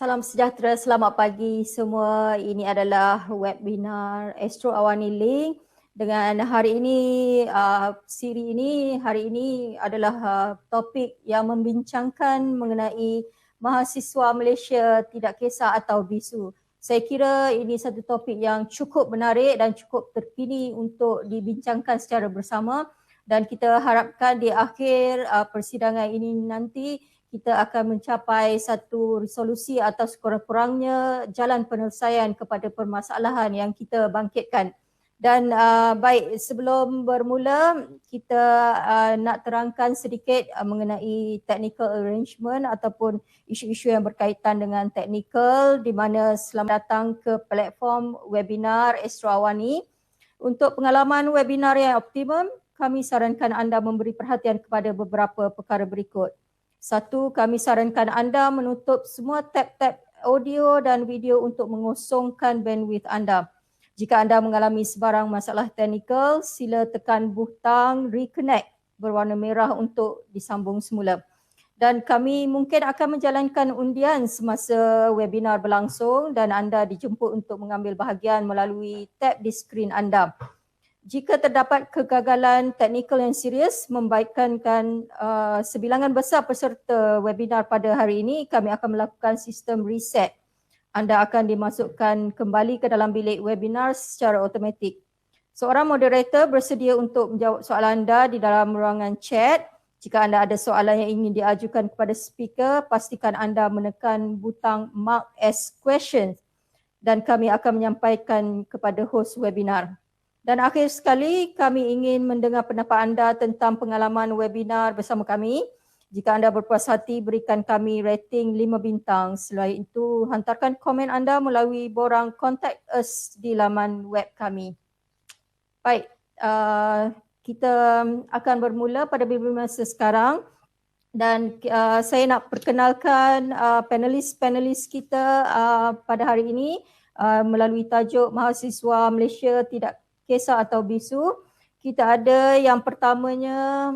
Salam sejahtera, selamat pagi semua. Ini adalah webinar Astro Awani Link dengan hari ini, siri ini, hari ini adalah topik yang membincangkan mengenai mahasiswa Malaysia tidak kisah atau bisu. Saya kira ini satu topik yang cukup menarik dan cukup terkini untuk dibincangkan secara bersama dan kita harapkan di akhir persidangan ini nanti kita akan mencapai satu resolusi atau sekurang-kurangnya jalan penyelesaian kepada permasalahan yang kita bangkitkan. Dan baik, sebelum bermula kita nak terangkan sedikit mengenai technical arrangement ataupun isu-isu yang berkaitan dengan technical, di mana selamat datang ke platform webinar Astro Awani. Untuk pengalaman webinar yang optimum, kami sarankan anda memberi perhatian kepada beberapa perkara berikut. Satu, kami sarankan anda menutup semua tab-tab audio dan video untuk mengosongkan bandwidth anda. Jika anda mengalami sebarang masalah teknikal, sila tekan butang reconnect berwarna merah untuk disambung semula. Dan kami mungkin akan menjalankan undian semasa webinar berlangsung dan anda dijemput untuk mengambil bahagian melalui tab di skrin anda. Jika terdapat kegagalan teknikal yang serius membaikkan sebilangan besar peserta webinar pada hari ini, kami akan melakukan sistem reset. Anda akan dimasukkan kembali ke dalam bilik webinar secara automatik. Seorang moderator bersedia untuk menjawab soalan anda di dalam ruangan chat. Jika anda ada soalan yang ingin diajukan kepada speaker, pastikan anda menekan butang mark as questions dan kami akan menyampaikan kepada host webinar. Dan akhir sekali, kami ingin mendengar pendapat anda tentang pengalaman webinar bersama kami. Jika anda berpuas hati, berikan kami rating 5 bintang. Selain itu, hantarkan komen anda melalui borang contact us di laman web kami. Baik, kita akan bermula pada masa sekarang. Dan saya nak perkenalkan panelis-panelis kita pada hari ini melalui tajuk Mahasiswa Malaysia Tidak Kisah atau Bisu. Kita ada yang pertamanya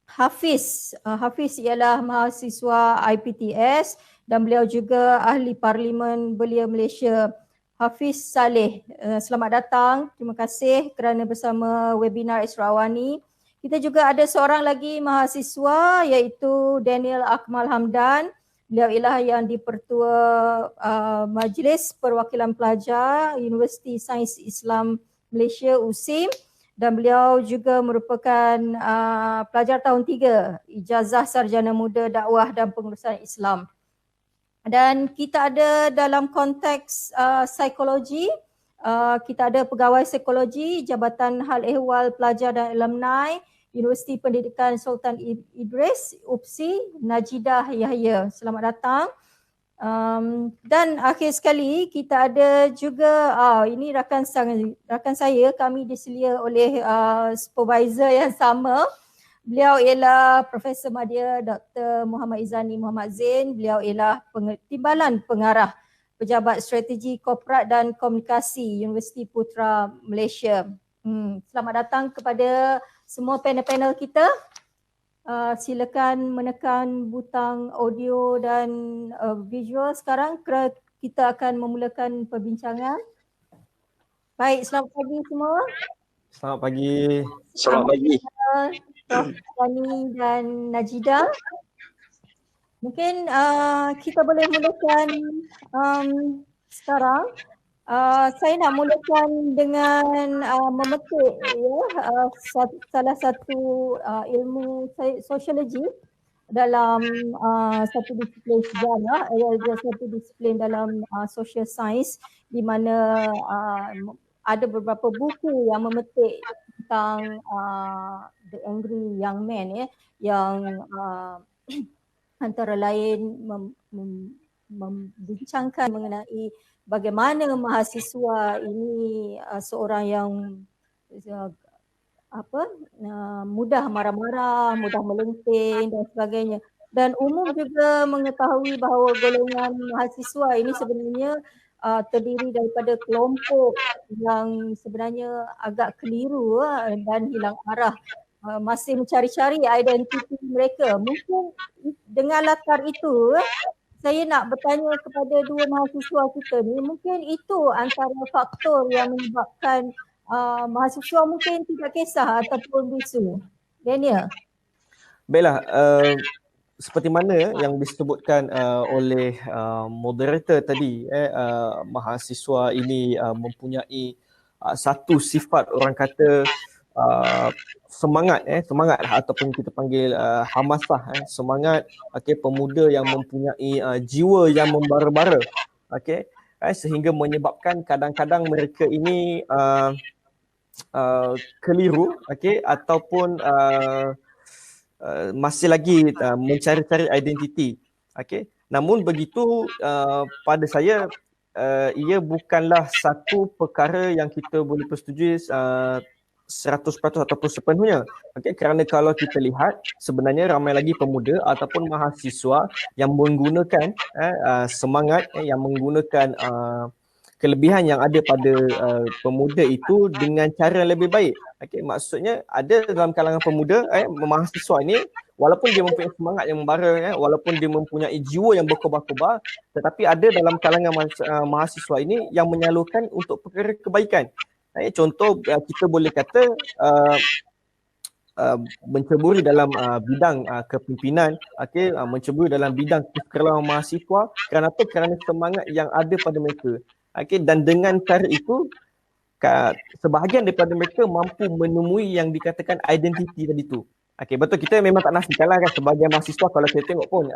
Hafiz. Hafiz ialah mahasiswa IPTS dan beliau juga ahli Parlimen Belia Malaysia. Hafiz Saleh, selamat datang. Terima kasih kerana bersama webinar Astro Awani. Kita juga ada seorang lagi mahasiswa iaitu Daniel Akmal Hamdan. Beliau ialah yang di-Pertua Majlis Perwakilan Pelajar Universiti Sains Islam Malaysia USIM dan beliau juga merupakan pelajar tahun 3 Ijazah Sarjana Muda Dakwah dan Pengurusan Islam. Dan kita ada dalam konteks psikologi, kita ada pegawai psikologi Jabatan Hal Ehwal Pelajar dan Alumni Universiti Pendidikan Sultan Idris UPSI, Najidah Yahya. Selamat datang. Dan akhir sekali kita ada juga ini rakan saya, kami diselia oleh supervisor yang sama. Beliau ialah Profesor Madya Dr. Muhammad Izani Muhammad Zain. Beliau ialah Timbalan Pengarah Pejabat Strategi Korporat dan Komunikasi Universiti Putra Malaysia. Selamat datang kepada semua panel-panel kita. Silakan menekan butang audio dan visual sekarang. Kita akan memulakan perbincangan. Baik, selamat pagi semua. Selamat pagi. Selamat pagi. Prof. Fani dan Najidah. Mungkin kita boleh mulakan sekarang. Saya nak mulakan dengan memetik salah satu ilmu sosiologi dalam satu disiplin sejarah, satu disiplin dalam social science di mana ada beberapa buku yang memetik tentang The Angry Young Man yang antara lain membincangkan mengenai bagaimana mahasiswa ini seorang yang mudah marah-marah, mudah melenting dan sebagainya. Dan umum juga mengetahui bahawa golongan mahasiswa ini sebenarnya terdiri daripada kelompok yang sebenarnya agak keliru dan hilang arah. Masih mencari-cari identiti mereka. Mungkin dengan latar itu saya nak bertanya kepada dua mahasiswa kita ni, mungkin itu antara faktor yang menyebabkan mahasiswa mungkin tidak kisah ataupun bisu. Daniel? Baiklah, seperti mana yang disebutkan oleh moderator tadi, mahasiswa ini mempunyai satu sifat orang kata semangat ataupun kita panggil hamasah, semangat, pemuda yang mempunyai jiwa yang membara-bara, sehingga menyebabkan kadang-kadang mereka ini keliru, ataupun masih lagi mencari-cari identiti. Namun begitu, pada saya ia bukanlah satu perkara yang kita boleh persetujui 100% ataupun sepenuhnya. Kerana kalau kita lihat sebenarnya ramai lagi pemuda ataupun mahasiswa yang menggunakan semangat, yang menggunakan kelebihan yang ada pada pemuda itu dengan cara yang lebih baik. Maksudnya ada dalam kalangan pemuda, mahasiswa ini, walaupun dia mempunyai semangat yang membara, walaupun dia mempunyai jiwa yang berkobar-kobar, tetapi ada dalam kalangan mahasiswa ini yang menyalurkan untuk perkara kebaikan. Contoh kita boleh kata menceburi dalam bidang kepimpinan, menceburi dalam bidang kekerjaan mahasiswa. Kerana apa? Kerana semangat yang ada pada mereka. Dan dengan cara itu sebahagian daripada mereka mampu menemui yang dikatakan identiti tadi tu. Betul, kita memang tak nafikanlah kan, sebagai mahasiswa kalau kita tengok pun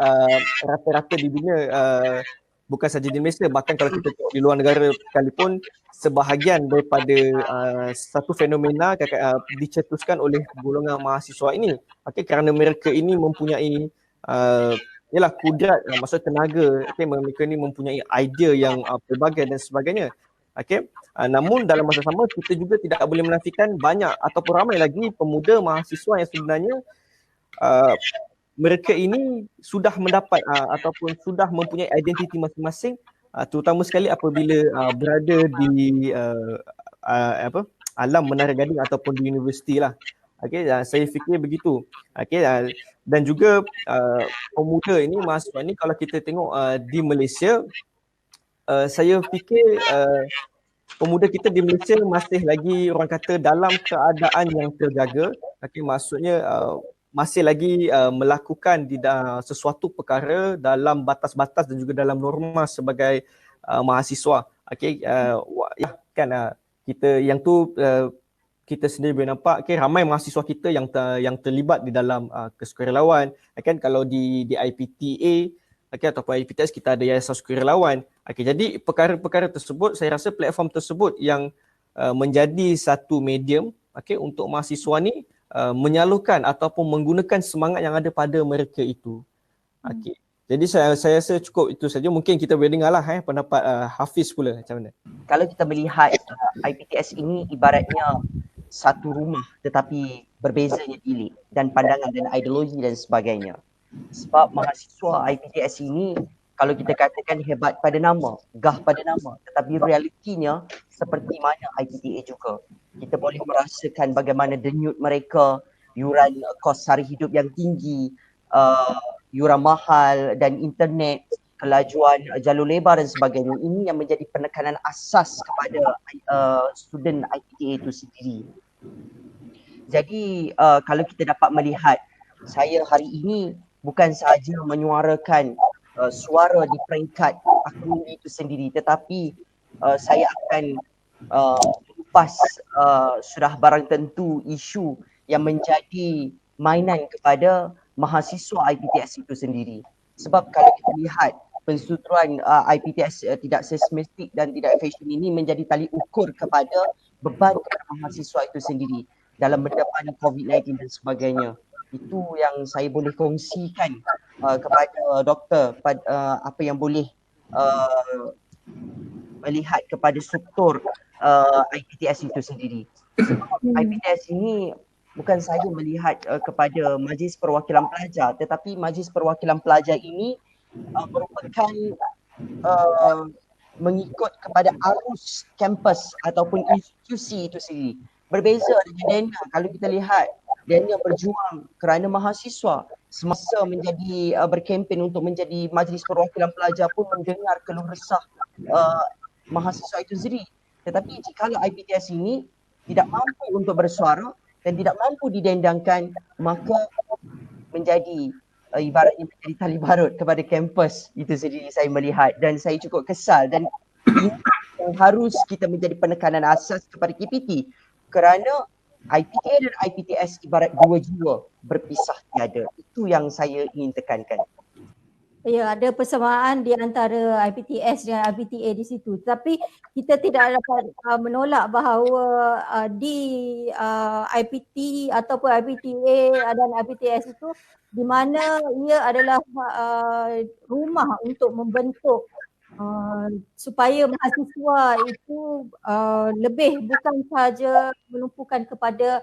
rata-rata di dunia, bukan saja di Malaysia, bahkan kalau kita tengok di luar negara sekalipun, sebahagian daripada satu fenomena dicetuskan oleh golongan mahasiswa ini, kerana mereka ini mempunyai kudrat, maksud tenaga, mereka ini mempunyai idea yang pelbagai dan sebagainya. Namun dalam masa sama kita juga tidak boleh menafikan banyak ataupun ramai lagi pemuda mahasiswa yang sebenarnya mereka ini sudah mendapat ataupun sudah mempunyai identiti masing-masing, terutama sekali apabila berada di alam Menara Gading ataupun di universiti lah. Saya fikir begitu. Dan juga pemuda ini, mahasiswa ini, kalau kita tengok di Malaysia, saya fikir pemuda kita di Malaysia masih lagi orang kata dalam keadaan yang terjaga. Maksudnya masih lagi melakukan sesuatu perkara dalam batas-batas dan juga dalam norma sebagai mahasiswa. Kita yang tu kita sendiri boleh nampak, ramai mahasiswa kita yang terlibat di dalam kesukarelawan. Kalau di IPTA ataupun IPTS kita ada Yayasan Sukarelawan. Jadi perkara-perkara tersebut, saya rasa platform tersebut yang menjadi satu medium untuk mahasiswa ni menyalurkan ataupun menggunakan semangat yang ada pada mereka itu. Jadi saya rasa cukup itu saja. Mungkin kita boleh dengarlah pendapat Hafiz pula macam mana. Kalau kita melihat IPTS ini ibaratnya satu rumah tetapi berbezanya bilik dan pandangan dan ideologi dan sebagainya. Sebab mahasiswa IPTS ini, kalau kita katakan hebat pada nama, gah pada nama, tetapi realitinya seperti mana IPTA juga. Kita boleh merasakan bagaimana denyut mereka, yuran kos sara hidup yang tinggi, yuran mahal dan internet, kelajuan jalur lebar dan sebagainya. Ini yang menjadi penekanan asas kepada student IPTA itu sendiri. Jadi kalau kita dapat melihat, saya hari ini bukan sahaja menyuarakan suara di peringkat akademi itu sendiri, tetapi saya akan lepas sudah barang tentu isu yang menjadi mainan kepada mahasiswa IPTS itu sendiri. Sebab kalau kita lihat pensuturan IPTS tidak sistematik dan tidak efisien ini menjadi tali ukur kepada beban kepada mahasiswa itu sendiri dalam menghadapi COVID-19 dan sebagainya. Itu yang saya boleh kongsikan kepada doktor, apa yang boleh melihat kepada struktur IPTS itu sendiri. IPTS ini bukan sahaja melihat kepada Majlis Perwakilan Pelajar, tetapi Majlis Perwakilan Pelajar ini merupakan mengikut kepada arus kampus ataupun institusi itu sendiri. Berbeza dengan Daniel, kalau kita lihat Daniel berjuang kerana mahasiswa, semasa menjadi berkempen untuk menjadi Majlis Perwakilan Pelajar pun mendengar keluh resah mahasiswa itu sendiri. Tetapi jika IPTS ini tidak mampu untuk bersuara dan tidak mampu didendangkan, maka menjadi ibaratnya menjadi tali barut kepada kampus itu sendiri saya melihat, dan saya cukup kesal, dan ini yang harus kita menjadi penekanan asas kepada KPT kerana IPTA dan IPTS ibarat dua jiwa berpisah tiada. Itu yang saya ingin tekankan. Ya, ada persamaan di antara IPTS dengan IPTA di situ. Tapi kita tidak dapat menolak bahawa di IPT ataupun IPTA dan IPTS itu di mana ia adalah rumah untuk membentuk supaya mahasiswa itu lebih bukan sahaja menumpukan kepada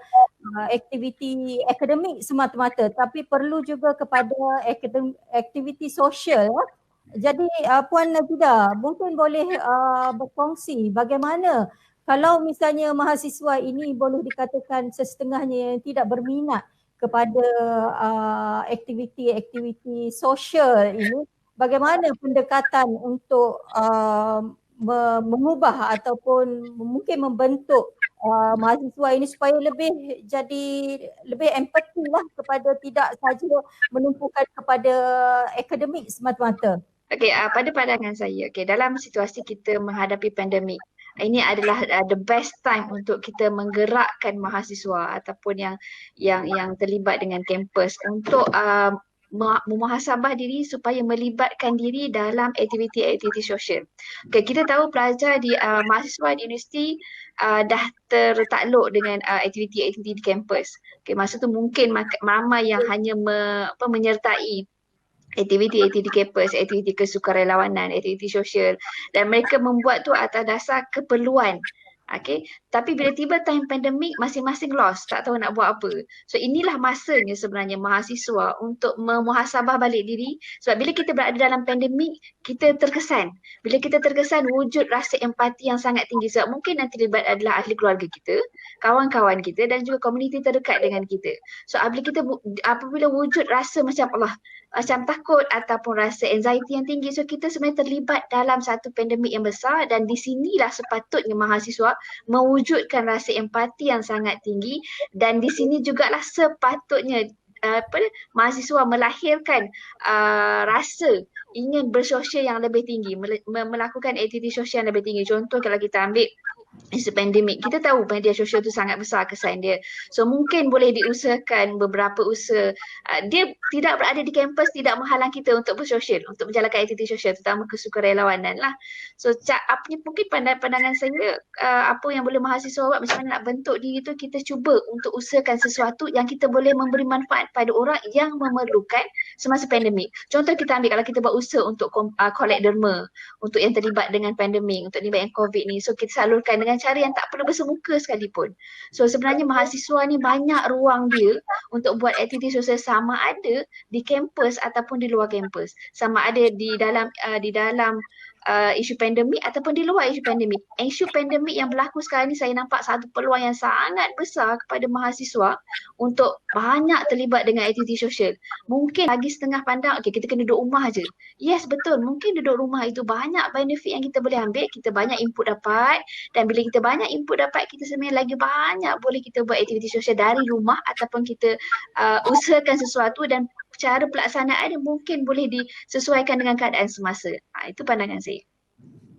aktiviti akademik semata-mata, tapi perlu juga kepada aktiviti sosial. Jadi Puan Najida mungkin boleh berkongsi bagaimana kalau misalnya mahasiswa ini boleh dikatakan sesetengahnya yang tidak berminat kepada aktiviti-aktiviti sosial ini, bagaimana pendekatan untuk mengubah ataupun mungkin membentuk mahasiswa ini supaya lebih empati lah kepada tidak saja menumpukan kepada akademik semata-mata. Okey, pada pandangan saya, dalam situasi kita menghadapi pandemik, ini adalah the best time untuk kita menggerakkan mahasiswa ataupun yang terlibat dengan kampus untuk memuhasabah diri supaya melibatkan diri dalam aktiviti-aktiviti sosial. Kita tahu pelajar mahasiswa di universiti dah tertakluk dengan aktiviti-aktiviti di kampus. Masa tu mungkin ramai yang hanya menyertai aktiviti-aktiviti kampus, aktiviti kesukarelawanan, aktiviti sosial, dan mereka membuat tu atas dasar keperluan. Tapi bila tiba time pandemik, masing-masing lost, tak tahu nak buat apa. So inilah masanya sebenarnya mahasiswa untuk memuhasabah balik diri, sebab bila kita berada dalam pandemik, kita terkesan. Bila kita terkesan, wujud rasa empati yang sangat tinggi, sebab mungkin yang terlibat adalah ahli keluarga kita, kawan-kawan kita dan juga komuniti terdekat dengan kita. So apabila wujud rasa macam macam takut ataupun rasa anxiety yang tinggi, so kita sebenarnya terlibat dalam satu pandemik yang besar, dan di sinilah sepatutnya mahasiswa mewujudkan rasa empati yang sangat tinggi, dan di sini jugalah sepatutnya mahasiswa melahirkan rasa ingin bersosial yang lebih tinggi, melakukan aktiviti sosial yang lebih tinggi. Contoh kalau kita ambil isu pandemik, kita tahu media sosial tu sangat besar kesan dia. So mungkin boleh diusahakan beberapa usaha. Dia tidak berada di kampus tidak menghalang kita untuk bersosial, untuk menjalankan aktiviti sosial, terutama kesukarelawanan lah. So mungkin pandangan saya, apa yang boleh mahasiswa buat, macam mana nak bentuk diri tu, kita cuba untuk usahakan sesuatu yang kita boleh memberi manfaat pada orang yang memerlukan semasa pandemik. Contoh kita ambil, kalau kita buat usaha untuk collect derma untuk yang terlibat dengan pandemik, untuk terlibat yang COVID ni, so kita salurkan dengan cara yang tak perlu bersemuka sekalipun. So sebenarnya mahasiswa ni banyak ruang dia untuk buat aktiviti sosial, sama ada di kampus ataupun di luar kampus, sama ada di dalam isu pandemik ataupun di luar isu pandemik. Isu pandemik yang berlaku sekarang ni, saya nampak satu peluang yang sangat besar kepada mahasiswa untuk banyak terlibat dengan aktiviti sosial. Mungkin bagi setengah pandang, kita kena duduk rumah je. Yes, betul. Mungkin duduk rumah itu banyak benefit yang kita boleh ambil, kita banyak input dapat, dan bila kita banyak input dapat, kita sebenarnya lagi banyak boleh kita buat aktiviti sosial dari rumah, ataupun kita usahakan sesuatu dan cara pelaksanaan dia mungkin boleh disesuaikan dengan keadaan semasa. Itu pandangan saya.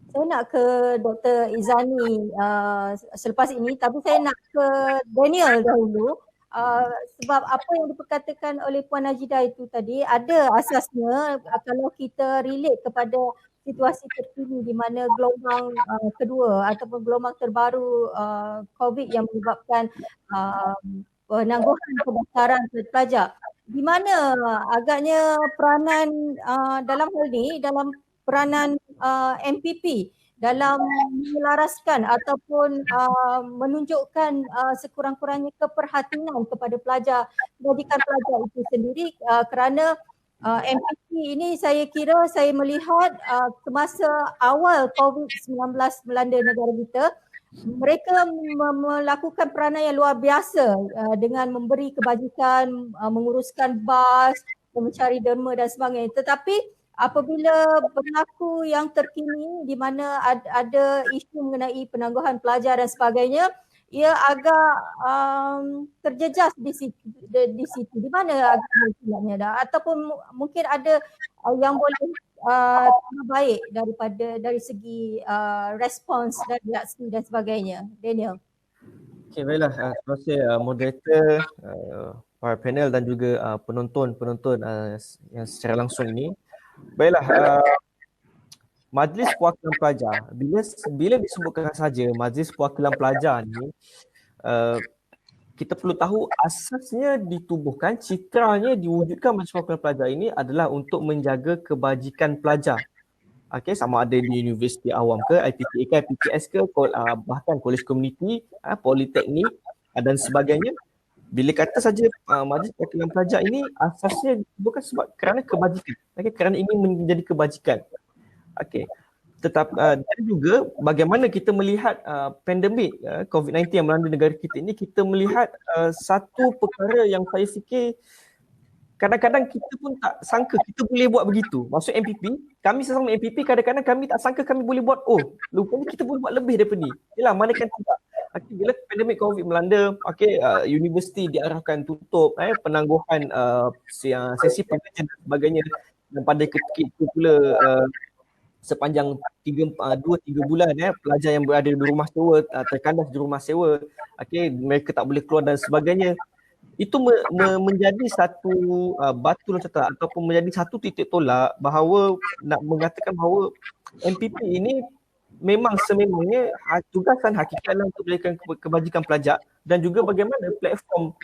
Saya nak ke Dr. Izani selepas ini, tapi saya nak ke Daniel dahulu. Sebab apa yang diperkatakan oleh Puan Najida itu tadi ada asasnya kalau kita relate kepada situasi terkini di mana gelombang kedua ataupun gelombang terbaru COVID yang menyebabkan penangguhan pendaftaran pelajar. Di mana agaknya peranan dalam hal ni, dalam peranan MPP dalam menyelaraskan ataupun menunjukkan sekurang-kurangnya keperhatian kepada pelajar, pendidikan pelajar itu sendiri, kerana MPP ini saya melihat semasa awal COVID-19 melanda negara kita, mereka melakukan peranan yang luar biasa dengan memberi kebajikan, menguruskan bas, mencari derma dan sebagainya. Tetapi apabila berlaku yang terkini di mana ada isu mengenai penangguhan pelajar dan sebagainya, ia agak terjejas di situ. Di mana agak silapnya dah, ataupun mungkin ada yang boleh tambah baik dari segi respons dan reaksi dan sebagainya. Daniel. Okay, baiklah. Terima kasih moderator, para panel dan juga penonton yang secara langsung ini. Baiklah, Majlis Perwakilan Pelajar. Bila disebutkan saja Majlis Perwakilan Pelajar ni, kita perlu tahu asasnya ditubuhkan, citranya diwujudkan Majlis Perwakilan Pelajar ini adalah untuk menjaga kebajikan pelajar. Okay, sama ada di universiti awam ke, IPTA ke, IPTS ke, bahkan kolej komuniti, politeknik dan sebagainya. Bila kata saja Majlis Perwakilan Pelajar ini asasnya bukan sebab kerana kebajikan. Okay, kerana ini menjadi kebajikan. Okay. Dan juga bagaimana kita melihat pandemik COVID-19 yang melanda negara kita ini, kita melihat satu perkara yang saya fikir kadang-kadang kita pun tak sangka kita boleh buat begitu. Maksud MPP, kami sesama MPP kadang-kadang kami tak sangka kami boleh buat, rupanya kita boleh buat lebih daripada ni. Yalah, mana kan tidak. Okay, bila pandemik COVID melanda, universiti diarahkan tutup, penangguhan sesi pengajian dan sebagainya. Dan pada ketika itu pula sepanjang 2-3 bulan pelajar yang berada di rumah sewa, terkandas di rumah sewa, mereka tak boleh keluar dan sebagainya. Itu menjadi satu batu loncatan ataupun menjadi satu titik tolak bahawa nak mengatakan bahawa MPP ini memang sememangnya tugasan hakikatlah untuk memberikan kebajikan pelajar, dan juga bagaimana platform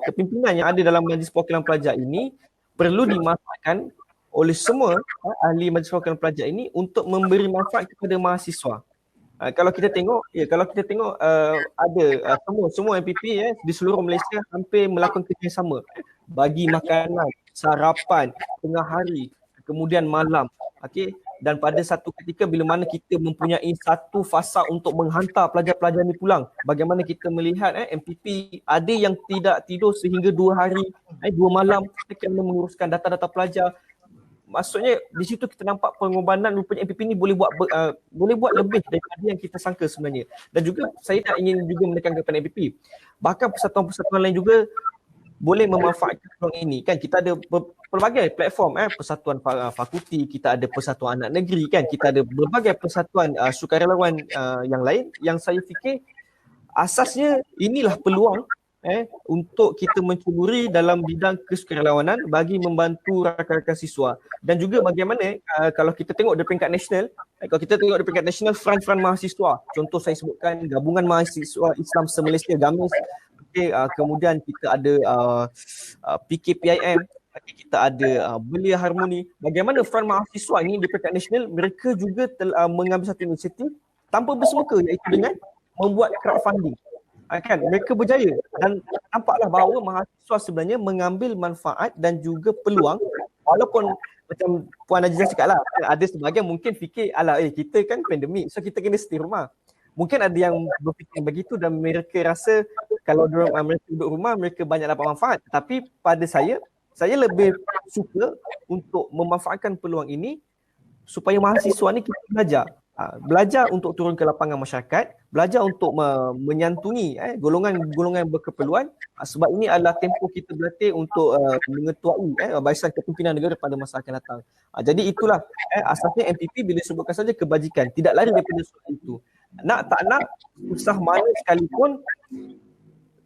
kepimpinan yang ada dalam Majlis Perwakilan Pelajar ini perlu dimanfaatkan oleh semua ahli Majlis Perwakilan Pelajar ini untuk memberi manfaat kepada mahasiswa. Kalau kita tengok ada semua MPP di seluruh Malaysia hampir melakukan kerja yang sama. Bagi makanan, sarapan, tengah hari, kemudian malam. Dan pada satu ketika bila mana kita mempunyai satu fasa untuk menghantar pelajar-pelajar ni pulang, bagaimana kita melihat MPP ada yang tidak tidur sehingga 2 hari, 2 malam kerana menguruskan data-data pelajar. Maksudnya di situ kita nampak pengorbanan rupanya MPP ni boleh buat lebih daripada yang kita sangka sebenarnya. Dan juga saya tak ingin juga menekankan kepada MPP. Bahkan persatuan-persatuan lain juga boleh memanfaatkan peluang ini. Kan kita ada pelbagai platform, persatuan fakulti, kita ada persatuan anak negeri, kan kita ada berbagai persatuan sukarelawan yang lain, yang saya fikir asasnya inilah peluang untuk kita mencuburi dalam bidang kesukarelawanan bagi membantu rakan-rakan siswa. Dan juga bagaimana kalau kita tengok di peringkat nasional, front-front mahasiswa, contoh saya sebutkan Gabungan Mahasiswa Islam Se-Malaysia, GAMIS, kemudian kita ada PKPIM, kita ada Belia Harmoni. Bagaimana front mahasiswa ini di peringkat nasional, mereka juga mengambil satu inisiatif tanpa bersemuka, iaitu dengan membuat crowdfunding. Kan mereka berjaya, dan nampaklah bahawa mahasiswa sebenarnya mengambil manfaat dan juga peluang, walaupun macam Puan Ajizah cakap lah, ada sebahagian mungkin fikir kita kan pandemik, so kita kena stay rumah. Mungkin ada yang berfikir begitu dan mereka rasa kalau mereka duduk rumah mereka banyak dapat manfaat. Tapi pada saya lebih suka untuk memanfaatkan peluang ini supaya mahasiswa ni kita belajar untuk turun ke lapangan masyarakat, belajar untuk menyantungi golongan-golongan berkeperluan, sebab ini adalah tempoh kita berlatih untuk mengetuai barisan kepimpinan negara pada masa akan datang. Jadi itulah asasnya MPP bila sebutkan saja kebajikan, tidak lari daripada soal itu. Nak tak nak, susah mana sekalipun,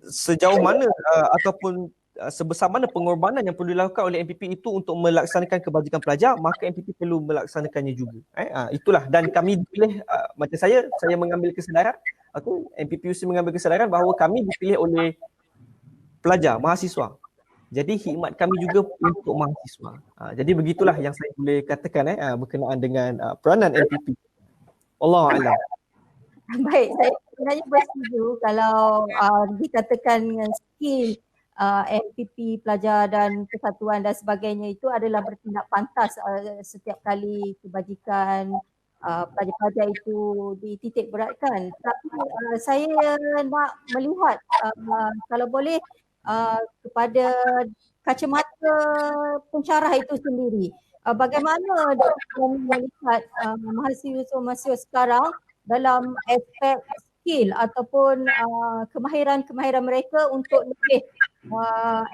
sejauh mana ataupun sebesar mana pengorbanan yang perlu dilakukan oleh MPP itu untuk melaksanakan kebajikan pelajar, maka MPP perlu melaksanakannya juga. Itulah, dan kami dipilih, macam saya mengambil kesedaran, MPPUC mengambil kesedaran bahawa kami dipilih oleh pelajar, mahasiswa. Jadi khidmat kami juga untuk mahasiswa. Jadi begitulah yang saya boleh katakan berkenaan dengan peranan MPP. Allahuakbar. Baik, saya sebenarnya bersetuju kalau dikatakan dengan skill MPP, pelajar dan persatuan dan sebagainya itu adalah bertindak pantas setiap kali kebajikan pelajar-pelajar itu dititik beratkan. Tapi saya nak melihat kalau boleh kepada kacamata pensyarah itu sendiri. Bagaimana Dr. melihat mahasiswa-mahasiswa sekarang dalam aspek skill ataupun kemahiran-kemahiran mereka untuk lebih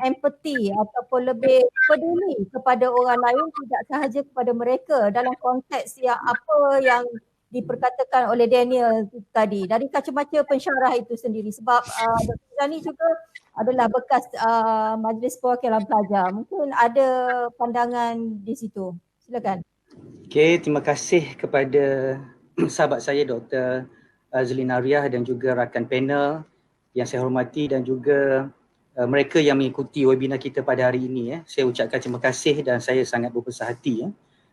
empathy ataupun lebih peduli kepada orang lain, tidak sahaja kepada mereka dalam konteks yang apa yang diperkatakan oleh Daniel tadi dari kacamata pensyarah itu sendiri, sebab Dr. Zani juga adalah bekas Majlis Perwakilan Pelajar. Mungkin ada pandangan di situ. Silakan. Okey, terima kasih kepada sahabat saya Dr. Zulina Riah dan juga rakan panel yang saya hormati dan juga mereka yang mengikuti webinar kita pada hari ini. Saya ucapkan terima kasih dan saya sangat berbesar hati.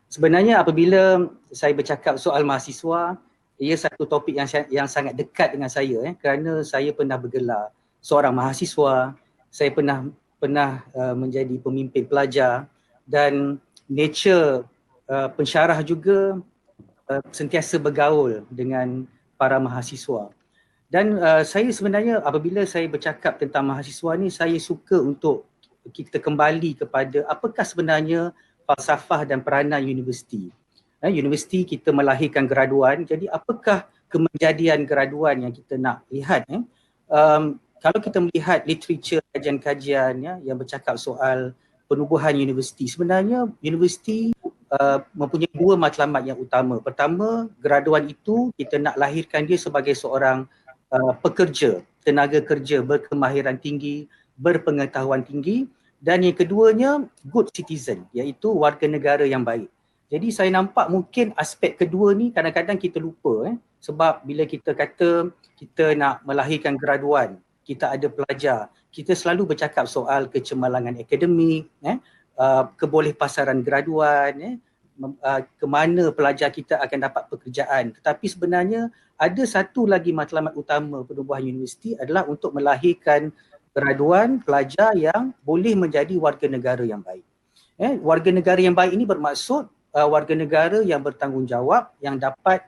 Sebenarnya apabila saya bercakap soal mahasiswa, ia satu topik yang sangat dekat dengan saya kerana saya pernah bergelar seorang mahasiswa, saya pernah menjadi pemimpin pelajar dan nature pensyarah juga sentiasa bergaul dengan para mahasiswa. Dan saya sebenarnya apabila saya bercakap tentang mahasiswa ni, saya suka untuk kita kembali kepada apakah sebenarnya falsafah dan peranan universiti. Universiti kita melahirkan graduan, jadi apakah kemenjadian graduan yang kita nak lihat? Kalau kita melihat literature kajian-kajian yang bercakap soal penubuhan universiti, sebenarnya universiti mempunyai dua matlamat yang utama. Pertama, graduan itu kita nak lahirkan dia sebagai seorang pekerja, tenaga kerja berkemahiran tinggi, berpengetahuan tinggi, dan yang keduanya good citizen, iaitu warga negara yang baik. Jadi saya nampak mungkin aspek kedua ni kadang-kadang kita lupa sebab bila kita kata kita nak melahirkan graduan, kita ada pelajar, kita selalu bercakap soal kecemerlangan akademik, kebolehpasaran graduan, ke mana pelajar kita akan dapat pekerjaan. Tetapi sebenarnya ada satu lagi matlamat utama penubuhan universiti adalah untuk melahirkan graduan pelajar yang boleh menjadi warga negara yang baik. Warga negara yang baik ini bermaksud warga negara yang bertanggungjawab, yang dapat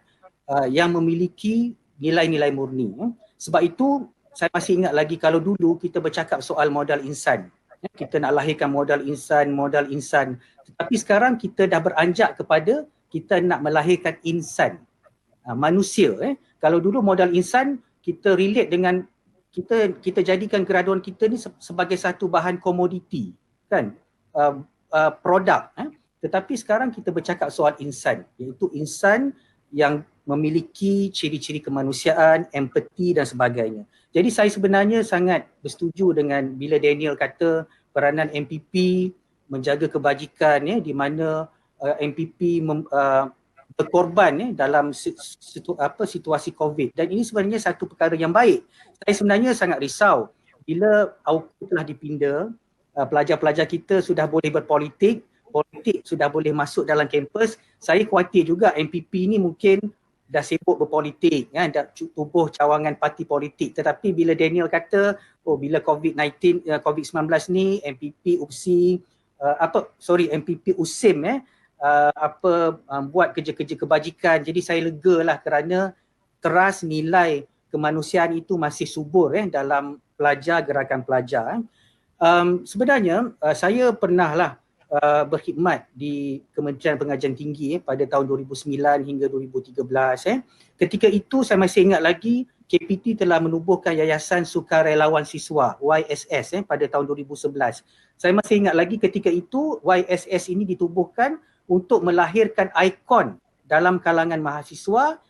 yang memiliki nilai-nilai murni. Sebab itu saya masih ingat lagi kalau dulu kita bercakap soal modal insan. Kita nak lahirkan modal insan. Tetapi sekarang kita dah beranjak kepada kita nak melahirkan insan, manusia. Kalau dulu modal insan kita relate dengan kita jadikan graduan kita ni sebagai satu bahan komoditi, kan, produk. Tetapi sekarang kita bercakap soal insan, iaitu insan yang memiliki ciri-ciri kemanusiaan, empati dan sebagainya. Jadi saya sebenarnya sangat bersetuju dengan bila Daniel kata peranan MPP menjaga kebajikan di mana MPP berkorban dalam situasi COVID, dan ini sebenarnya satu perkara yang baik. Saya sebenarnya sangat risau bila AUKU telah dipinda, pelajar-pelajar kita sudah boleh berpolitik, politik sudah boleh masuk dalam kampus. Saya khawatir juga MPP ni mungkin dah sibuk berpolitik, dah tubuh cawangan parti politik. Tetapi bila Daniel kata, bila COVID-19 ni MPP UPSI, MPP USIM buat kerja-kerja kebajikan. Jadi saya lega lah kerana teras nilai kemanusiaan itu masih subur dalam pelajar, gerakan pelajar. Sebenarnya saya pernah lah berkhidmat di Kementerian Pengajian Tinggi pada tahun 2009 hingga 2013. Ketika itu saya masih ingat lagi KPT telah menubuhkan Yayasan Sukarelawan Siswa YSS pada tahun 2011. Saya masih ingat lagi ketika itu YSS ini ditubuhkan untuk melahirkan ikon dalam kalangan mahasiswa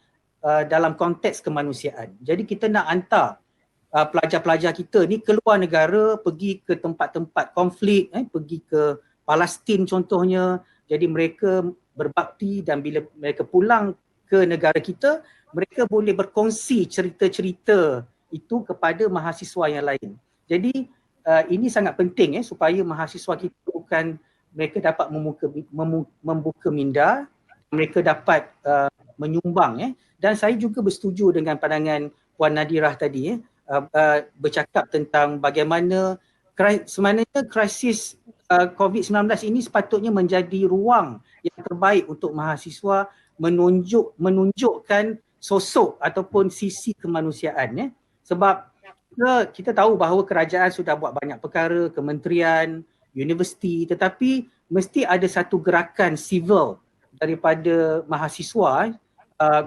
dalam konteks kemanusiaan. Jadi kita nak hantar pelajar-pelajar kita ni keluar negara, pergi ke tempat-tempat konflik, pergi ke Palestin contohnya. Jadi mereka berbakti dan bila mereka pulang ke negara kita, mereka boleh berkongsi cerita-cerita itu kepada mahasiswa yang lain. Jadi ini sangat penting supaya mahasiswa kita bukan mereka dapat membuka minda, mereka dapat menyumbang. Dan saya juga bersetuju dengan pandangan Puan Nadirah tadi bercakap tentang bagaimana sebenarnya krisis COVID-19 ini sepatutnya menjadi ruang yang terbaik untuk mahasiswa menunjukkan sosok ataupun sisi kemanusiaan. Sebab kita tahu bahawa kerajaan sudah buat banyak perkara, kementerian, universiti, tetapi mesti ada satu gerakan civil daripada mahasiswa,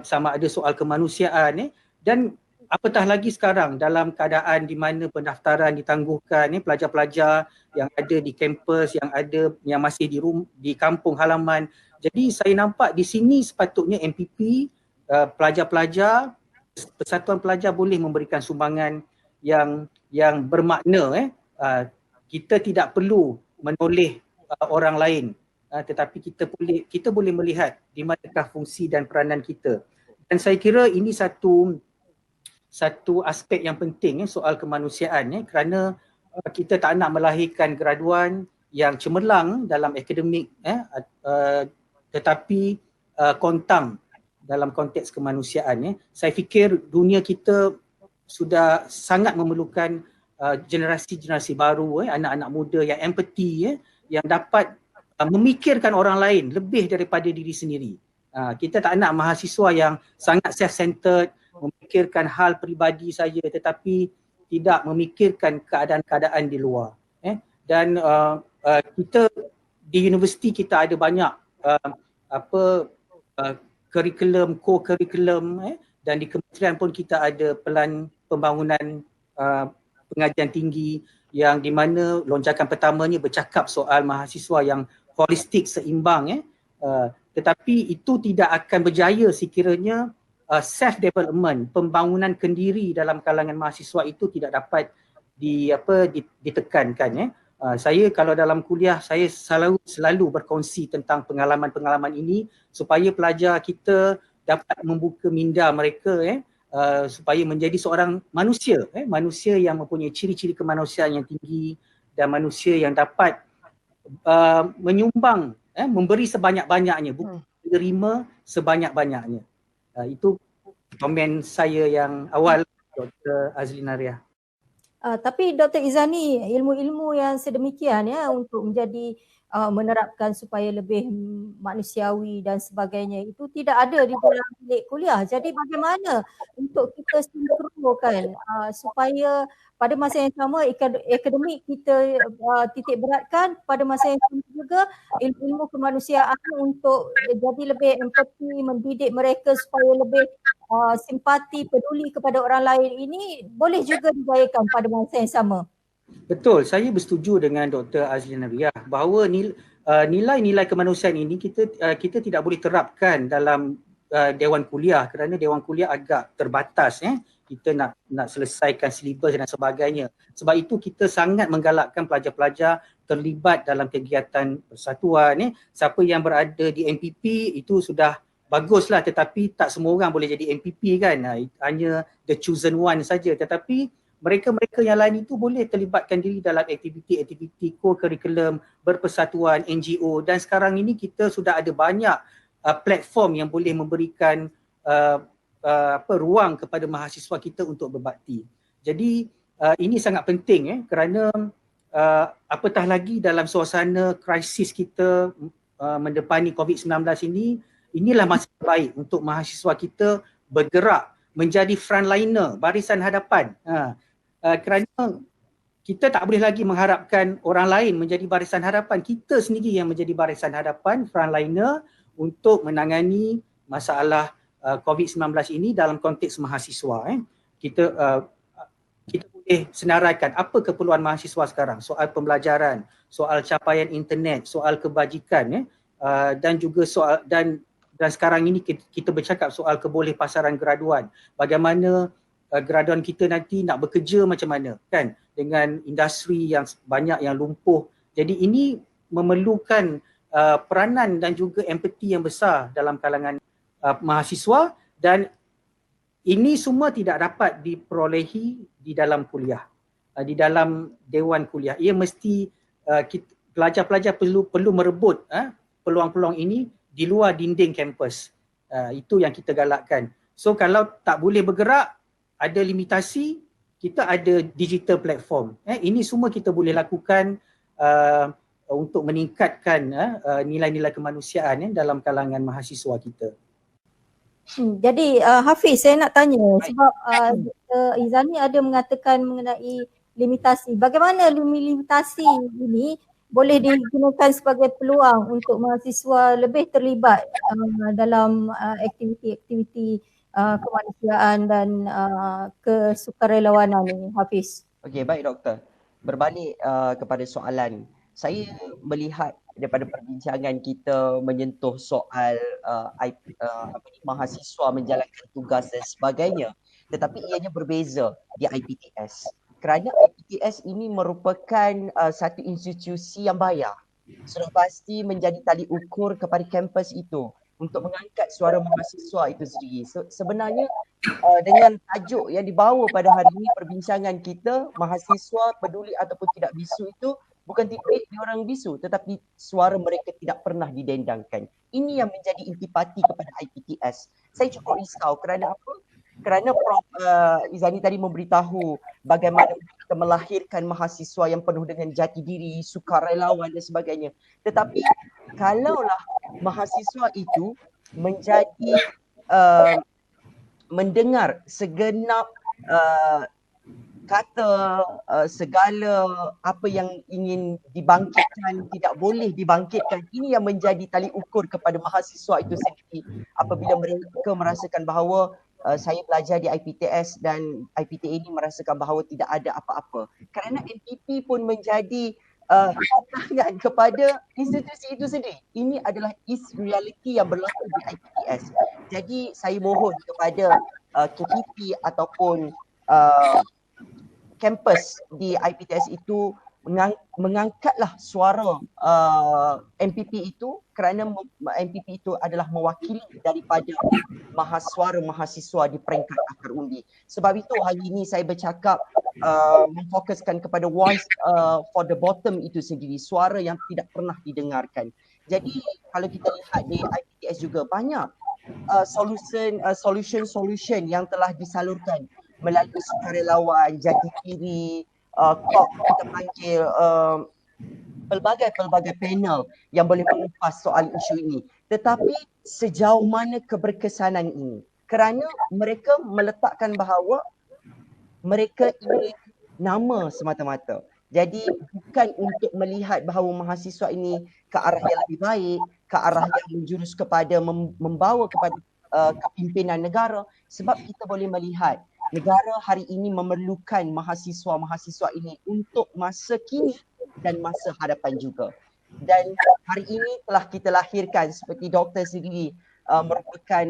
sama ada soal kemanusiaan dan apatah lagi sekarang dalam keadaan di mana pendaftaran ditangguhkan, pelajar-pelajar yang ada di kampus, yang masih di kampung halaman. Jadi saya nampak di sini sepatutnya MPP, pelajar-pelajar, persatuan pelajar boleh memberikan sumbangan yang bermakna. Kita tidak perlu menoleh orang lain, tetapi kita boleh melihat di manakah fungsi dan peranan kita. Dan saya kira ini satu aspek yang penting soal kemanusiaan, kerana kita tak nak melahirkan graduan yang cemerlang dalam akademik, tetapi kontang dalam konteks kemanusiaan. Saya fikir dunia kita sudah sangat memerlukan generasi-generasi baru, anak-anak muda yang empati, yang dapat memikirkan orang lain lebih daripada diri sendiri. Kita tak nak mahasiswa yang sangat self-centered, memikirkan hal peribadi saja tetapi tidak memikirkan keadaan-keadaan di luar. Dan kita di universiti kita ada banyak kurikulum, co-kurikulum, dan di kementerian pun kita ada pelan pembangunan pengajian tinggi yang di mana lonjakan pertamanya bercakap soal mahasiswa yang holistik, seimbang. Tetapi itu tidak akan berjaya sekiranya self-development, pembangunan kendiri dalam kalangan mahasiswa itu tidak dapat ditekankan. Saya kalau dalam kuliah, saya selalu berkongsi tentang pengalaman-pengalaman ini supaya pelajar kita dapat membuka minda mereka, supaya menjadi seorang manusia, manusia yang mempunyai ciri-ciri kemanusiaan yang tinggi dan manusia yang dapat menyumbang, memberi sebanyak-banyaknya, bukan menerima sebanyak-banyaknya. Itu komen saya yang awal, Dr. Azlinaria. Tapi Dr. Izani, ilmu-ilmu yang sedemikian untuk menjadi menerapkan supaya lebih manusiawi dan sebagainya itu tidak ada di dalam bilik kuliah. Jadi bagaimana untuk kita sinkronkan supaya pada masa yang sama akademik kita titik beratkan, pada masa yang sama juga ilmu-ilmu kemanusiaan untuk jadi lebih empati, mendidik mereka supaya lebih simpati, peduli kepada orang lain ini boleh juga dijayakan pada masa yang sama. Betul, saya bersetuju dengan Dr. Azlinaria bahawa nilai-nilai kemanusiaan ini kita tidak boleh terapkan dalam dewan kuliah kerana dewan kuliah agak terbatas. Kita nak selesaikan silibus dan sebagainya. Sebab itu kita sangat menggalakkan pelajar-pelajar terlibat dalam kegiatan persatuan. Siapa yang berada di MPP itu sudah baguslah, tetapi tak semua orang boleh jadi MPP kan. Hanya the chosen one saja. Tetapi mereka-mereka yang lain itu boleh terlibatkan diri dalam aktiviti-aktiviti co-curriculum, berpersatuan, NGO, dan sekarang ini kita sudah ada banyak platform yang boleh memberikan ruang kepada mahasiswa kita untuk berbakti. Jadi ini sangat penting kerana apatah lagi dalam suasana krisis kita mendepani COVID-19 ini, inilah masa terbaik untuk mahasiswa kita bergerak menjadi frontliner, barisan hadapan. Kerana kita tak boleh lagi mengharapkan orang lain menjadi barisan hadapan. Kita sendiri yang menjadi barisan hadapan, frontliner untuk menangani masalah COVID-19 ini dalam konteks mahasiswa. Kita boleh senaraikan apa keperluan mahasiswa sekarang, soal pembelajaran, soal capaian internet, soal kebajikan, dan juga soal dan sekarang ini kita bercakap soal kebolehpasaran graduan. Bagaimana graduan kita nanti nak bekerja macam mana kan, dengan industri yang banyak yang lumpuh. Jadi ini memerlukan peranan dan juga empati yang besar dalam kalangan mahasiswa, dan ini semua tidak dapat diperolehi di dalam kuliah, di dalam dewan kuliah. Ia mesti pelajar-pelajar perlu merebut peluang-peluang ini di luar dinding kampus. Itu yang kita galakkan. So kalau tak boleh bergerak, ada limitasi, kita ada digital platform. Ini semua kita boleh lakukan untuk meningkatkan nilai-nilai kemanusiaan dalam kalangan mahasiswa kita. Jadi Hafiz, saya nak tanya sebab Izani ada mengatakan mengenai limitasi. Bagaimana limitasi ini boleh digunakan sebagai peluang untuk mahasiswa lebih terlibat dalam aktiviti-aktiviti kemanusiaan dan kesukarelawanan ni, Hafiz? Okey, baik doktor. Berbalik kepada soalan, saya melihat daripada perbincangan kita menyentuh soal mahasiswa menjalankan tugas dan sebagainya, tetapi ianya berbeza di IPTS. Kerana IPTS ini merupakan satu institusi yang bayar. Sudah pasti menjadi tali ukur kepada kampus itu untuk mengangkat suara mahasiswa itu sendiri. Sebenarnya dengan tajuk yang dibawa pada hari ini perbincangan kita, mahasiswa peduli ataupun tidak bisu itu bukan diorang bisu tetapi suara mereka tidak pernah didendangkan. Ini yang menjadi intipati kepada IPTS. Saya cukup risau kerana apa? Kerana Prof Izani tadi memberitahu bagaimana kita melahirkan mahasiswa yang penuh dengan jati diri, sukarelawan dan sebagainya. Tetapi kalaulah mahasiswa itu menjadi mendengar segenap kata segala apa yang ingin dibangkitkan tidak boleh dibangkitkan, ini yang menjadi tali ukur kepada mahasiswa itu sendiri apabila mereka merasakan bahawa saya belajar di IPTS dan IPTA ini merasakan bahawa tidak ada apa-apa. Kerana MPP pun menjadi tangan kepada institusi itu sendiri. Ini adalah reality yang berlaku di IPTS. Jadi saya mohon kepada KPP ataupun kampus di IPTS itu mengangkatlah suara MPP itu kerana MPP itu adalah mewakili daripada suara mahasiswa di peringkat akar undi. Sebab itu hari ini saya bercakap memfokuskan kepada voice for the bottom itu sendiri, suara yang tidak pernah didengarkan. Jadi kalau kita lihat di IPTS juga banyak solution yang telah disalurkan melalui sukarelawan, jati diri, kita panggil pelbagai panel yang boleh mengupas soal isu ini. Tetapi sejauh mana keberkesanan ini? Kerana mereka meletakkan bahawa mereka ingin nama semata-mata. Jadi bukan untuk melihat bahawa mahasiswa ini ke arah yang lebih baik, ke arah yang menjurus kepada membawa kepada kepimpinan negara, sebab kita boleh melihat negara hari ini memerlukan mahasiswa-mahasiswa ini untuk masa kini dan masa hadapan juga. Dan hari ini telah kita lahirkan seperti doktor sendiri merupakan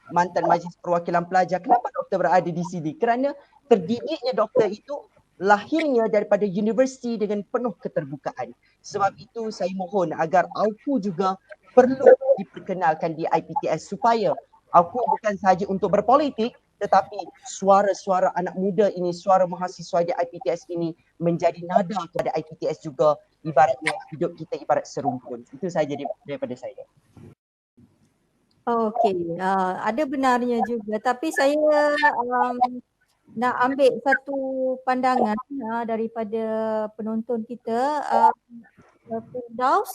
mantan Majlis Perwakilan Pelajar. Kenapa doktor berada di sini? Kerana terdidiknya doktor itu lahirnya daripada universiti dengan penuh keterbukaan. Sebab itu saya mohon agar AUKU juga perlu diperkenalkan di IPTS supaya AUKU bukan sahaja untuk berpolitik tetapi suara-suara anak muda ini, suara mahasiswa di IPTS ini menjadi nada kepada IPTS juga, ibaratnya hidup kita ibarat serumpun. Itu sahaja daripada saya. Okey, ada benarnya juga tapi saya nak ambil satu pandangan daripada penonton kita, Firdaus.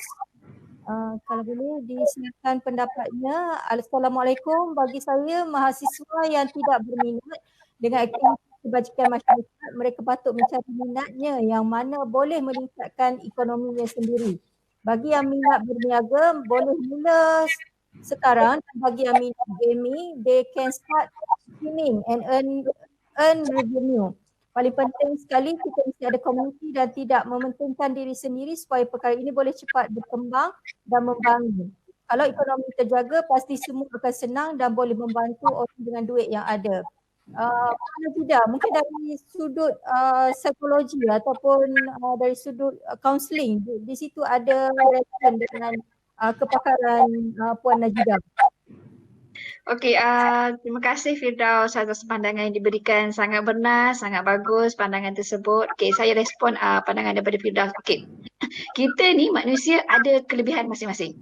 Kalau boleh disiarkan pendapatnya. Assalamualaikum, bagi saya mahasiswa yang tidak berminat dengan aktiviti kebajikan masyarakat, mereka patut mencari minatnya yang mana boleh meningkatkan ekonominya sendiri. Bagi yang minat berniaga boleh mula sekarang, dan bagi yang minat gaming, they can start streaming and earn revenue. Paling penting sekali kita mesti ada komuniti dan tidak mementingkan diri sendiri supaya perkara ini boleh cepat berkembang dan membangun. Kalau ekonomi terjaga pasti semua akan senang dan boleh membantu orang dengan duit yang ada. Kalau tidak, mungkin dari sudut psikologi ataupun dari sudut counselling, di situ ada relevan dengan kepakaran Puan Najidah. Okey, terima kasih Firdaus atas pandangan yang diberikan, sangat benar, sangat bagus pandangan tersebut. Okey, saya respon pandangan daripada Firdaus. Okey, kita ni manusia ada kelebihan masing-masing.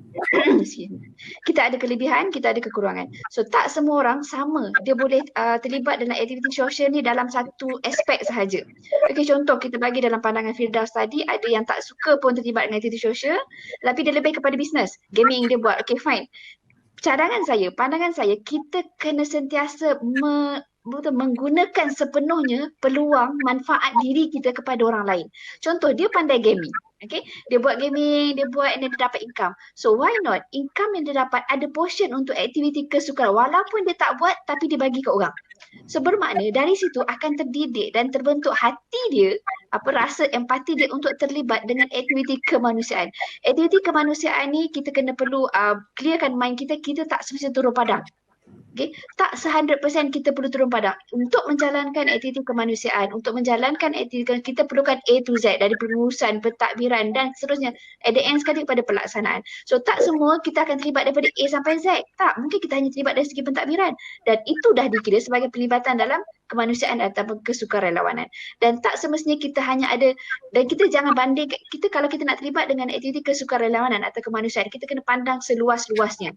Kita ada kelebihan, kita ada kekurangan. So tak semua orang sama, dia boleh terlibat dalam aktiviti sosial ni dalam satu aspek sahaja. Okey, contoh kita bagi dalam pandangan Firdaus tadi, ada yang tak suka pun terlibat dengan aktiviti sosial, tapi dia lebih kepada bisnes, gaming dia buat. Okey, fine. Pandangan saya, kita kena sentiasa menggunakan sepenuhnya peluang manfaat diri kita kepada orang lain. Contoh, dia pandai gaming. Okay, dia buat gaming, dia buat and then dia dapat income. So why not income yang dia dapat ada portion untuk aktiviti kesukaran walaupun dia tak buat tapi dia bagi ke orang. So bermakna dari situ akan terdidik dan terbentuk hati dia, rasa empati dia untuk terlibat dengan aktiviti kemanusiaan. Aktiviti kemanusiaan ni kita kena perlu clearkan mind kita, kita tak semestinya turun padang. Okay? Tak 100% kita perlu turun padang. Untuk menjalankan aktiviti kemanusiaan, untuk menjalankan aktiviti kita perlukan A to Z dari pengurusan, pentadbiran dan seterusnya. At the end sekali kepada pelaksanaan. So tak semua kita akan terlibat daripada A sampai Z. Tak, mungkin kita hanya terlibat dari segi pentadbiran. Dan itu dah dikira sebagai pelibatan dalam kemanusiaan ataupun kesukarelawanan. Dan tak semestinya kita hanya ada, dan kita jangan banding, kita kalau kita nak terlibat dengan aktiviti kesukarelawanan atau kemanusiaan, kita kena pandang seluas-luasnya.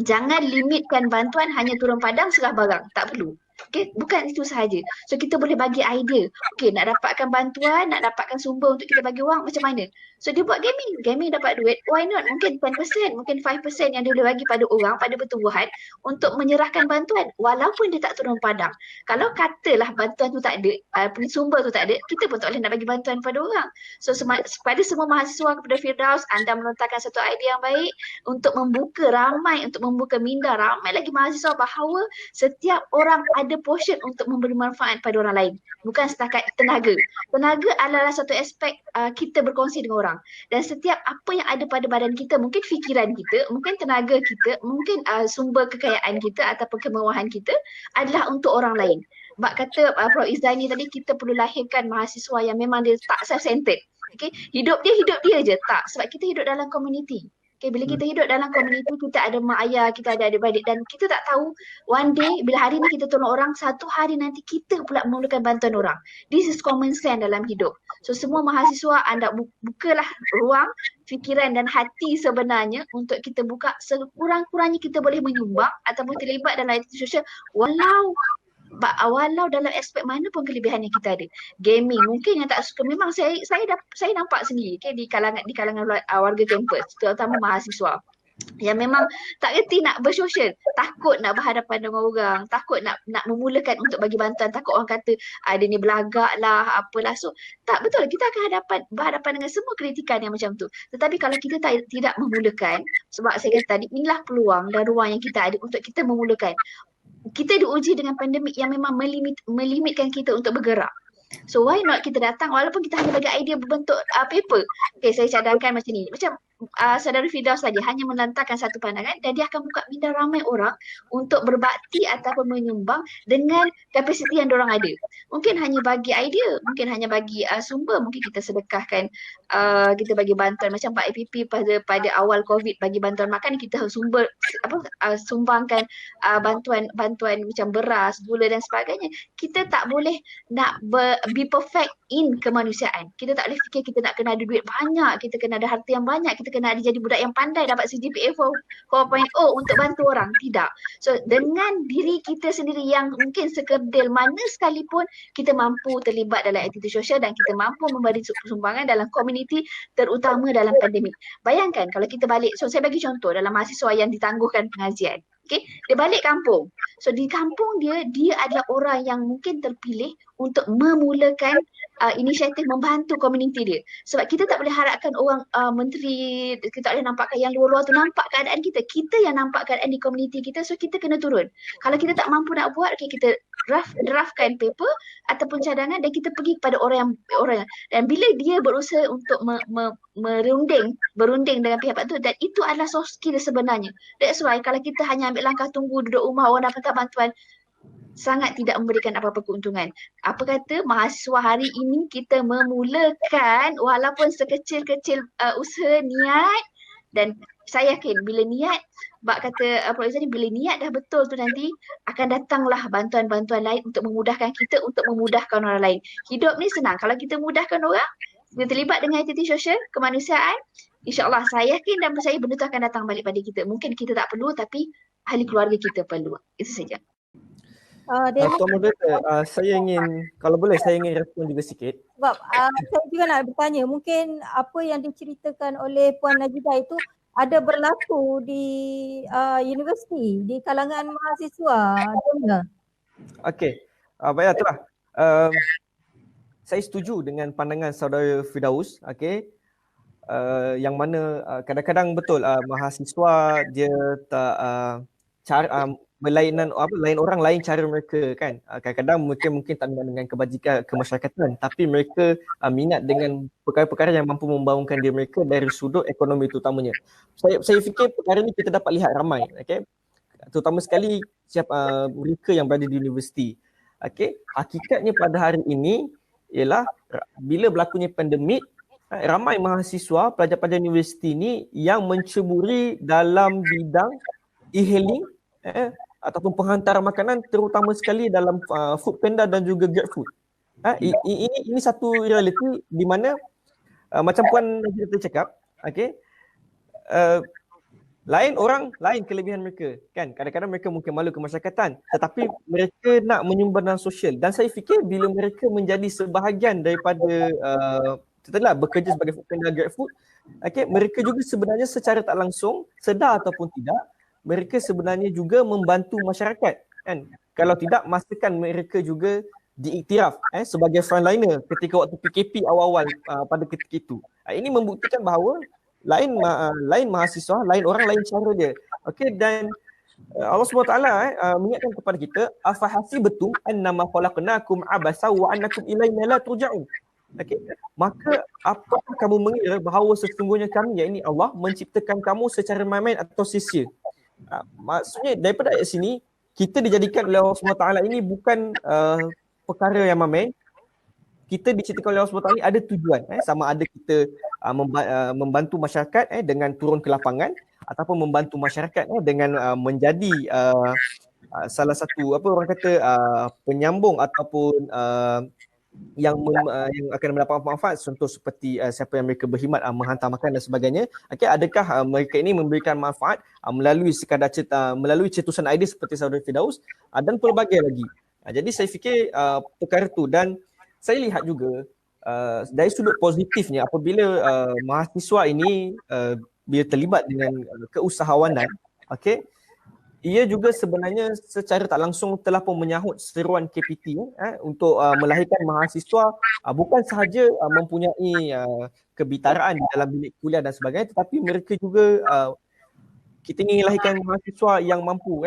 Jangan limitkan bantuan hanya turun padang serah barang. Tak perlu. Okay, bukan itu sahaja. So kita boleh bagi idea. Okay, nak dapatkan bantuan, nak dapatkan sumber untuk kita bagi wang macam mana? So dia buat gaming. Gaming dapat duit. Why not? Mungkin 10%, mungkin 5% yang dia boleh bagi pada orang, pada pertubuhan untuk menyerahkan bantuan. Walaupun dia tak turun padang. Kalau katalah bantuan tu tak ada, sumber tu tak ada, kita pun tak boleh nak bagi bantuan pada orang. So kepada semua mahasiswa, kepada Firdaus, anda melontarkan satu idea yang baik untuk membuka ramai, untuk membuka minda ramai lagi mahasiswa bahawa setiap orang ada portion untuk memberi manfaat pada orang lain. Bukan setakat tenaga. Tenaga adalah satu aspek kita berkongsi dengan orang. Dan setiap apa yang ada pada badan kita, mungkin fikiran kita, mungkin tenaga kita, mungkin sumber kekayaan kita ataupun kemewahan kita adalah untuk orang lain. Sebab kata Prof. Izzani tadi, kita perlu lahirkan mahasiswa yang memang dia tak self-centered. Okay? Hidup dia je. Tak. Sebab kita hidup dalam komuniti. Okay, bila kita hidup dalam komuniti, kita ada mak ayah, kita ada adik-beradik dan kita tak tahu one day bila hari ni kita tolong orang, satu hari nanti kita pula memerlukan bantuan orang. This is common sense dalam hidup. So semua mahasiswa anda bukalah ruang fikiran dan hati sebenarnya untuk kita buka sekurang-kurangnya kita boleh menyumbang ataupun terlibat dalam aktiviti sosial walau dalam aspek mana pun kelebihan yang kita ada. Gaming mungkin yang tak suka, memang saya nampak sendiri di kalangan warga kampus, terutama mahasiswa yang memang tak reti nak bersosial, takut nak berhadapan dengan orang, takut nak memulakan untuk bagi bantuan, takut orang kata dia ni belagak lah, apalah. So tak betul, kita akan berhadapan dengan semua kritikan yang macam tu. Tetapi kalau kita tidak memulakan, sebab saya kata tadi, inilah peluang dan ruang yang kita ada untuk kita memulakan. Kita diuji dengan pandemik yang memang melimitkan kita untuk bergerak. So why not kita datang walaupun kita hanya bagi idea berbentuk paper. Okay, saya cadangkan macam ni. Macam saudara Firdaus tadi hanya melantarkan satu pandangan dan dia akan buka minda ramai orang untuk berbakti ataupun menyumbang dengan kapasiti yang diorang ada. Mungkin hanya bagi idea, mungkin hanya bagi sumber, mungkin kita sedekahkan, kita bagi bantuan macam Pak APP pada awal COVID bagi bantuan makan, kita sumbangkan bantuan macam beras, gula dan sebagainya. Kita tak boleh nak be perfect in kemanusiaan. Kita tak boleh fikir kita nak kena ada duit banyak, kita kena ada harta yang banyak, kita kena ada jadi budak yang pandai dapat CGPA 4.0 untuk bantu orang. Tidak. So dengan diri kita sendiri yang mungkin sekerdil mana sekalipun, kita mampu terlibat dalam aktiviti sosial dan kita mampu memberi sumbangan dalam komuniti, terutama dalam pandemik. Bayangkan kalau kita balik, so saya bagi contoh dalam mahasiswa yang ditangguhkan pengajian. Okay, dia balik kampung. So di kampung dia adalah orang yang mungkin terpilih untuk memulakan inisiatif membantu komuniti dia. Sebab kita tak boleh harapkan orang menteri, kita tak boleh nampakkan yang luar-luar tu nampak keadaan kita. Kita yang nampak keadaan di komuniti kita, so kita kena turun. Kalau kita tak mampu nak buat, okay, kita draftkan paper ataupun cadangan dan kita pergi kepada orang dan bila dia berusaha untuk berunding dengan pihak tu, dan itu adalah soft skill sebenarnya. That's why kalau kita hanya ambil langkah tunggu duduk rumah orang dapat bantuan, sangat tidak memberikan apa-apa keuntungan. Apa kata mahasiswa hari ini kita memulakan walaupun sekecil-kecil usaha niat, dan saya yakin bila niat, bak kata Prof. Izzani, bila niat dah betul tu nanti akan datanglah bantuan-bantuan lain untuk memudahkan kita, untuk memudahkan orang lain. Hidup ni senang kalau kita mudahkan orang, kita terlibat dengan aktiviti sosial, kemanusiaan, insya-Allah saya yakin dan percaya benda tu akan datang balik pada kita. Mungkin kita tak perlu tapi ahli keluarga kita perlu. Itu saja. Tuan Moderator, saya ingin, kalau boleh saya ingin respon juga sikit. Sebab saya juga nak bertanya, mungkin apa yang diceritakan oleh Puan Najidah itu ada berlaku di universiti, di kalangan mahasiswa dunia. Okey, baiklah itulah. Saya setuju dengan pandangan saudara Firdaus. Okey, yang mana kadang-kadang betul mahasiswa dia tak cara lain orang lain cara mereka kan. Kadang-kadang mungkin tak minat dengan kebajikan kemasyarakatan, tapi mereka minat dengan perkara-perkara yang mampu membangunkan diri mereka dari sudut ekonomi terutamanya. Saya fikir perkara ni kita dapat lihat ramai, okey. Terutama sekali mereka yang berada di universiti. Okey, hakikatnya pada hari ini ialah bila berlakunya pandemik, ramai mahasiswa pelajar-pelajar universiti ni yang menceburi dalam bidang e-hailing ataupun penghantaran makanan, terutama sekali dalam Foodpanda dan juga GrabFood. Ini satu realiti di mana macam Puan kita cakap, okey, lain orang, lain kelebihan mereka kan. Kadang-kadang mereka mungkin malu kemasyarakatan, tetapi mereka nak menyumbang dalam sosial. Dan saya fikir bila mereka menjadi sebahagian daripada setelah bekerja sebagai Foodpanda GrabFood, okey, mereka juga sebenarnya secara tak langsung, sedar ataupun tidak, mereka sebenarnya juga membantu masyarakat kan. Kalau tidak, pastikan mereka juga diiktiraf sebagai frontliner ketika waktu PKP awal-awal pada ketika itu. Ini membuktikan bahawa lain mahasiswa, lain orang, lain cara dia. Okey, dan Allah SWT mengingatkan kepada kita, afahasibatum annama khalaqnakum abasa wa annakum ilaina la turja'un. Okey, maka apakah kamu mengira bahawa sesungguhnya kami, yakni Allah, menciptakan kamu secara main-main atau sia-sia? Maksudnya daripada ayat sini kita dijadikan oleh Allah SWT ini bukan perkara yang main-main. Kita diciptakan oleh Allah SWT ini ada tujuan, sama ada kita membantu masyarakat dengan turun ke lapangan, ataupun membantu masyarakat dengan menjadi salah satu orang kata penyambung ataupun yang akan mendapat manfaat, contoh seperti siapa yang mereka berkhidmat menghantar makanan dan sebagainya. Okey, adakah mereka ini memberikan manfaat melalui sekadar melalui cetusan idea seperti Saudara Firdaus dan pelbagai lagi. Jadi saya fikir perkara tu, dan saya lihat juga dari sudut positifnya apabila mahasiswa ini bila terlibat dengan keusahawanan, okey, ia juga sebenarnya secara tak langsung telah pun menyahut seruan KPT untuk melahirkan mahasiswa bukan sahaja mempunyai kebitaraan di dalam bilik kuliah dan sebagainya, tetapi mereka juga kita ingin lahirkan mahasiswa yang mampu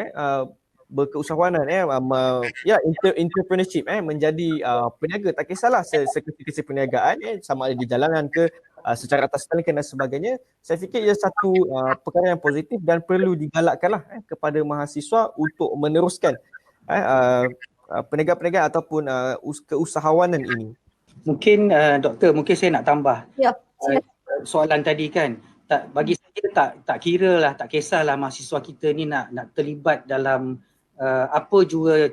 berkeusahawanan, entrepreneurship, menjadi peniaga. Tak kisahlah sekecil-kecil perniagaan, sama ada di jalanan ke, secara atas talikan dan sebagainya. Saya fikir ia satu perkara yang positif dan perlu digalakkanlah kepada mahasiswa untuk meneruskan perniagaan ataupun keusahawanan ini. Mungkin doktor, mungkin saya nak tambah. Ya, soalan tadi kan, bagi saya tak kira lah, tak kisahlah mahasiswa kita ni nak terlibat dalam apa juga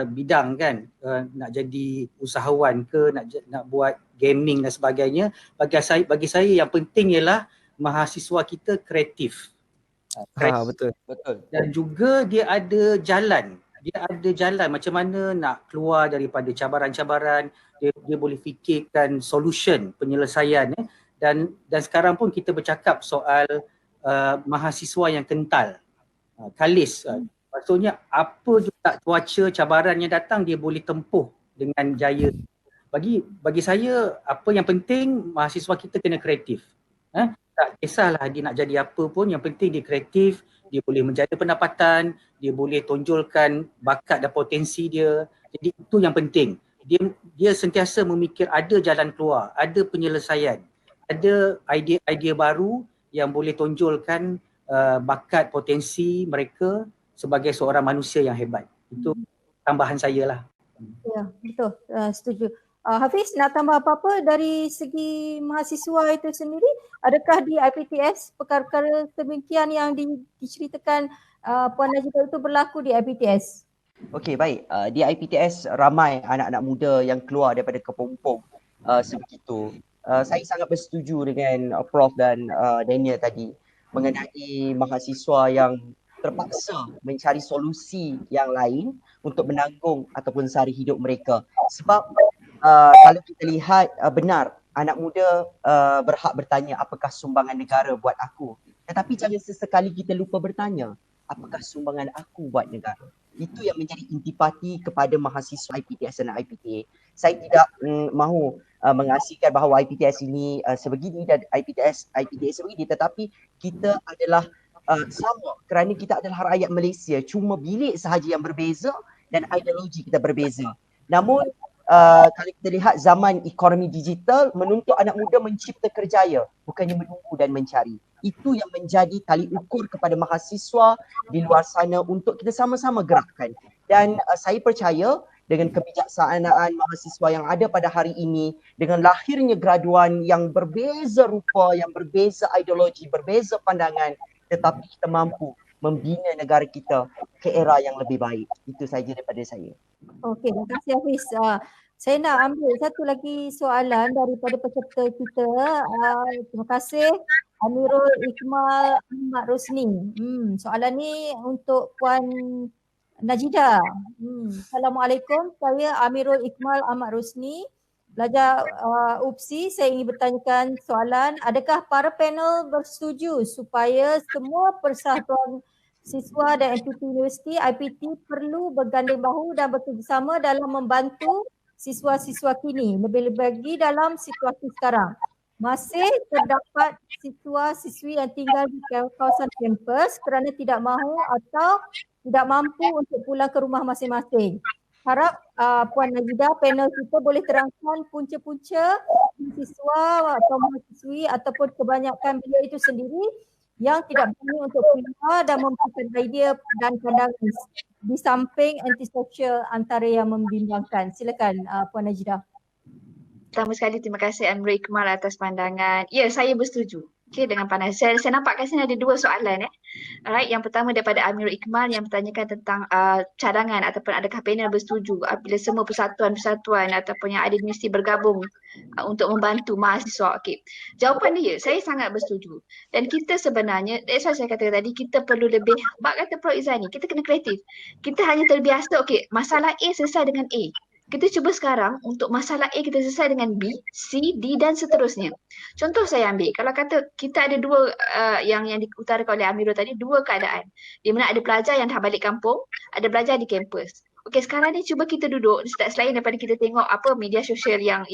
bidang kan, nak jadi usahawan ke, nak buat gaming dan sebagainya. Bagi saya yang penting ialah mahasiswa kita kreatif. Betul. Dan juga dia ada jalan macam mana nak keluar daripada cabaran-cabaran, dia boleh fikirkan solution, penyelesaian. Dan sekarang pun kita bercakap soal mahasiswa yang kental, kalis. Maksudnya apa juga cuaca cabaran yang datang dia boleh tempuh dengan jaya. Bagi saya apa yang penting mahasiswa kita kena kreatif. Tak kisahlah dia nak jadi apa pun, yang penting dia kreatif, dia boleh menjaga pendapatan, dia boleh tonjolkan bakat dan potensi dia. Jadi itu yang penting. Dia sentiasa memikir ada jalan keluar, ada penyelesaian, ada idea baru yang boleh tonjolkan bakat potensi mereka sebagai seorang manusia yang hebat. Itu tambahan saya lah. Ya, betul. Setuju. Hafiz, nak tambah apa-apa dari segi mahasiswa itu sendiri? Adakah di IPTS perkara-perkara demikian yang diceritakan Puan Najibah itu berlaku di IPTS? Okey, baik. Di IPTS ramai anak-anak muda yang keluar daripada kepompong sebegitu. Saya sangat bersetuju dengan Prof dan Daniel tadi mengenai mahasiswa yang terpaksa mencari solusi yang lain untuk menanggung ataupun sehari hidup mereka. Sebab kalau kita lihat benar, anak muda berhak bertanya apakah sumbangan negara buat aku. Tetapi jangan sesekali kita lupa bertanya apakah sumbangan aku buat negara. Itu yang menjadi intipati kepada mahasiswa IPTS dan IPTA. Saya tidak mahu mengasihkan bahawa IPTS ini sebegini dan IPTS sebegini, tetapi kita adalah sama kerana kita adalah rakyat Malaysia, cuma bilik sahaja yang berbeza dan ideologi kita berbeza. Namun kalau kita lihat zaman ekonomi digital menuntut anak muda mencipta kerjaya, bukannya menunggu dan mencari. Itu yang menjadi tali ukur kepada mahasiswa di luar sana untuk kita sama-sama gerakkan. Dan saya percaya dengan kebijaksanaan mahasiswa yang ada pada hari ini, dengan lahirnya graduan yang berbeza rupa, yang berbeza ideologi, berbeza pandangan, tetapi kita mampu membina negara kita ke era yang lebih baik. Itu saja daripada saya. Okey, terima kasih Hafiz. Saya nak ambil satu lagi soalan daripada peserta kita. Terima kasih Amirul Ikmal Ahmad Rosni. Soalan ni untuk Puan Najida. Assalamualaikum, saya Amirul Ikmal Ahmad Rosni. Pelajar UPSI, saya ingin bertanyakan soalan, adakah para panel bersetuju supaya semua persatuan siswa dan entiti universiti IPT perlu berganding bahu dan bekerjasama dalam membantu siswa-siswa kini, lebih-lebih lagi dalam situasi sekarang. Masih terdapat siswa-siswi yang tinggal di kawasan kampus kerana tidak mahu atau tidak mampu untuk pulang ke rumah masing-masing. Harap Puan Najida, panel kita boleh terangkan punca-punca siswa atau mahasiswi ataupun kebanyakan bilik itu sendiri yang tidak berani untuk keluar dan memberikan idea dan pandangan di samping antisosial antara yang membimbangkan. Silakan Puan Najida. Pertama sekali terima kasih Amirul Ikmal atas pandangan. Ya, saya bersetuju. Okey, dengan pandangan. Saya nampak kat sini ada dua soalan. Alright, yang pertama daripada Amirul Ikmal yang bertanyakan tentang cadangan ataupun adakah panel bersetuju apabila semua persatuan-persatuan ataupun yang ada di universiti bergabung untuk membantu mahasiswa. Okey. Jawapan dia, saya sangat bersetuju. Dan kita sebenarnya, that's why saya kata tadi, kita perlu lebih, bak kata Prof Izani, kita kena kreatif. Kita hanya terbiasa, okey, masalah A selesai dengan A. Kita cuba sekarang untuk masalah A kita selesai dengan B, C, D dan seterusnya. Contoh saya ambil, kalau kata kita ada dua yang diutarakan oleh Amirul tadi, dua keadaan. Di mana ada pelajar yang dah balik kampung, ada pelajar di kampus. Okey, sekarang ni cuba kita duduk, selain daripada kita tengok apa media sosial yang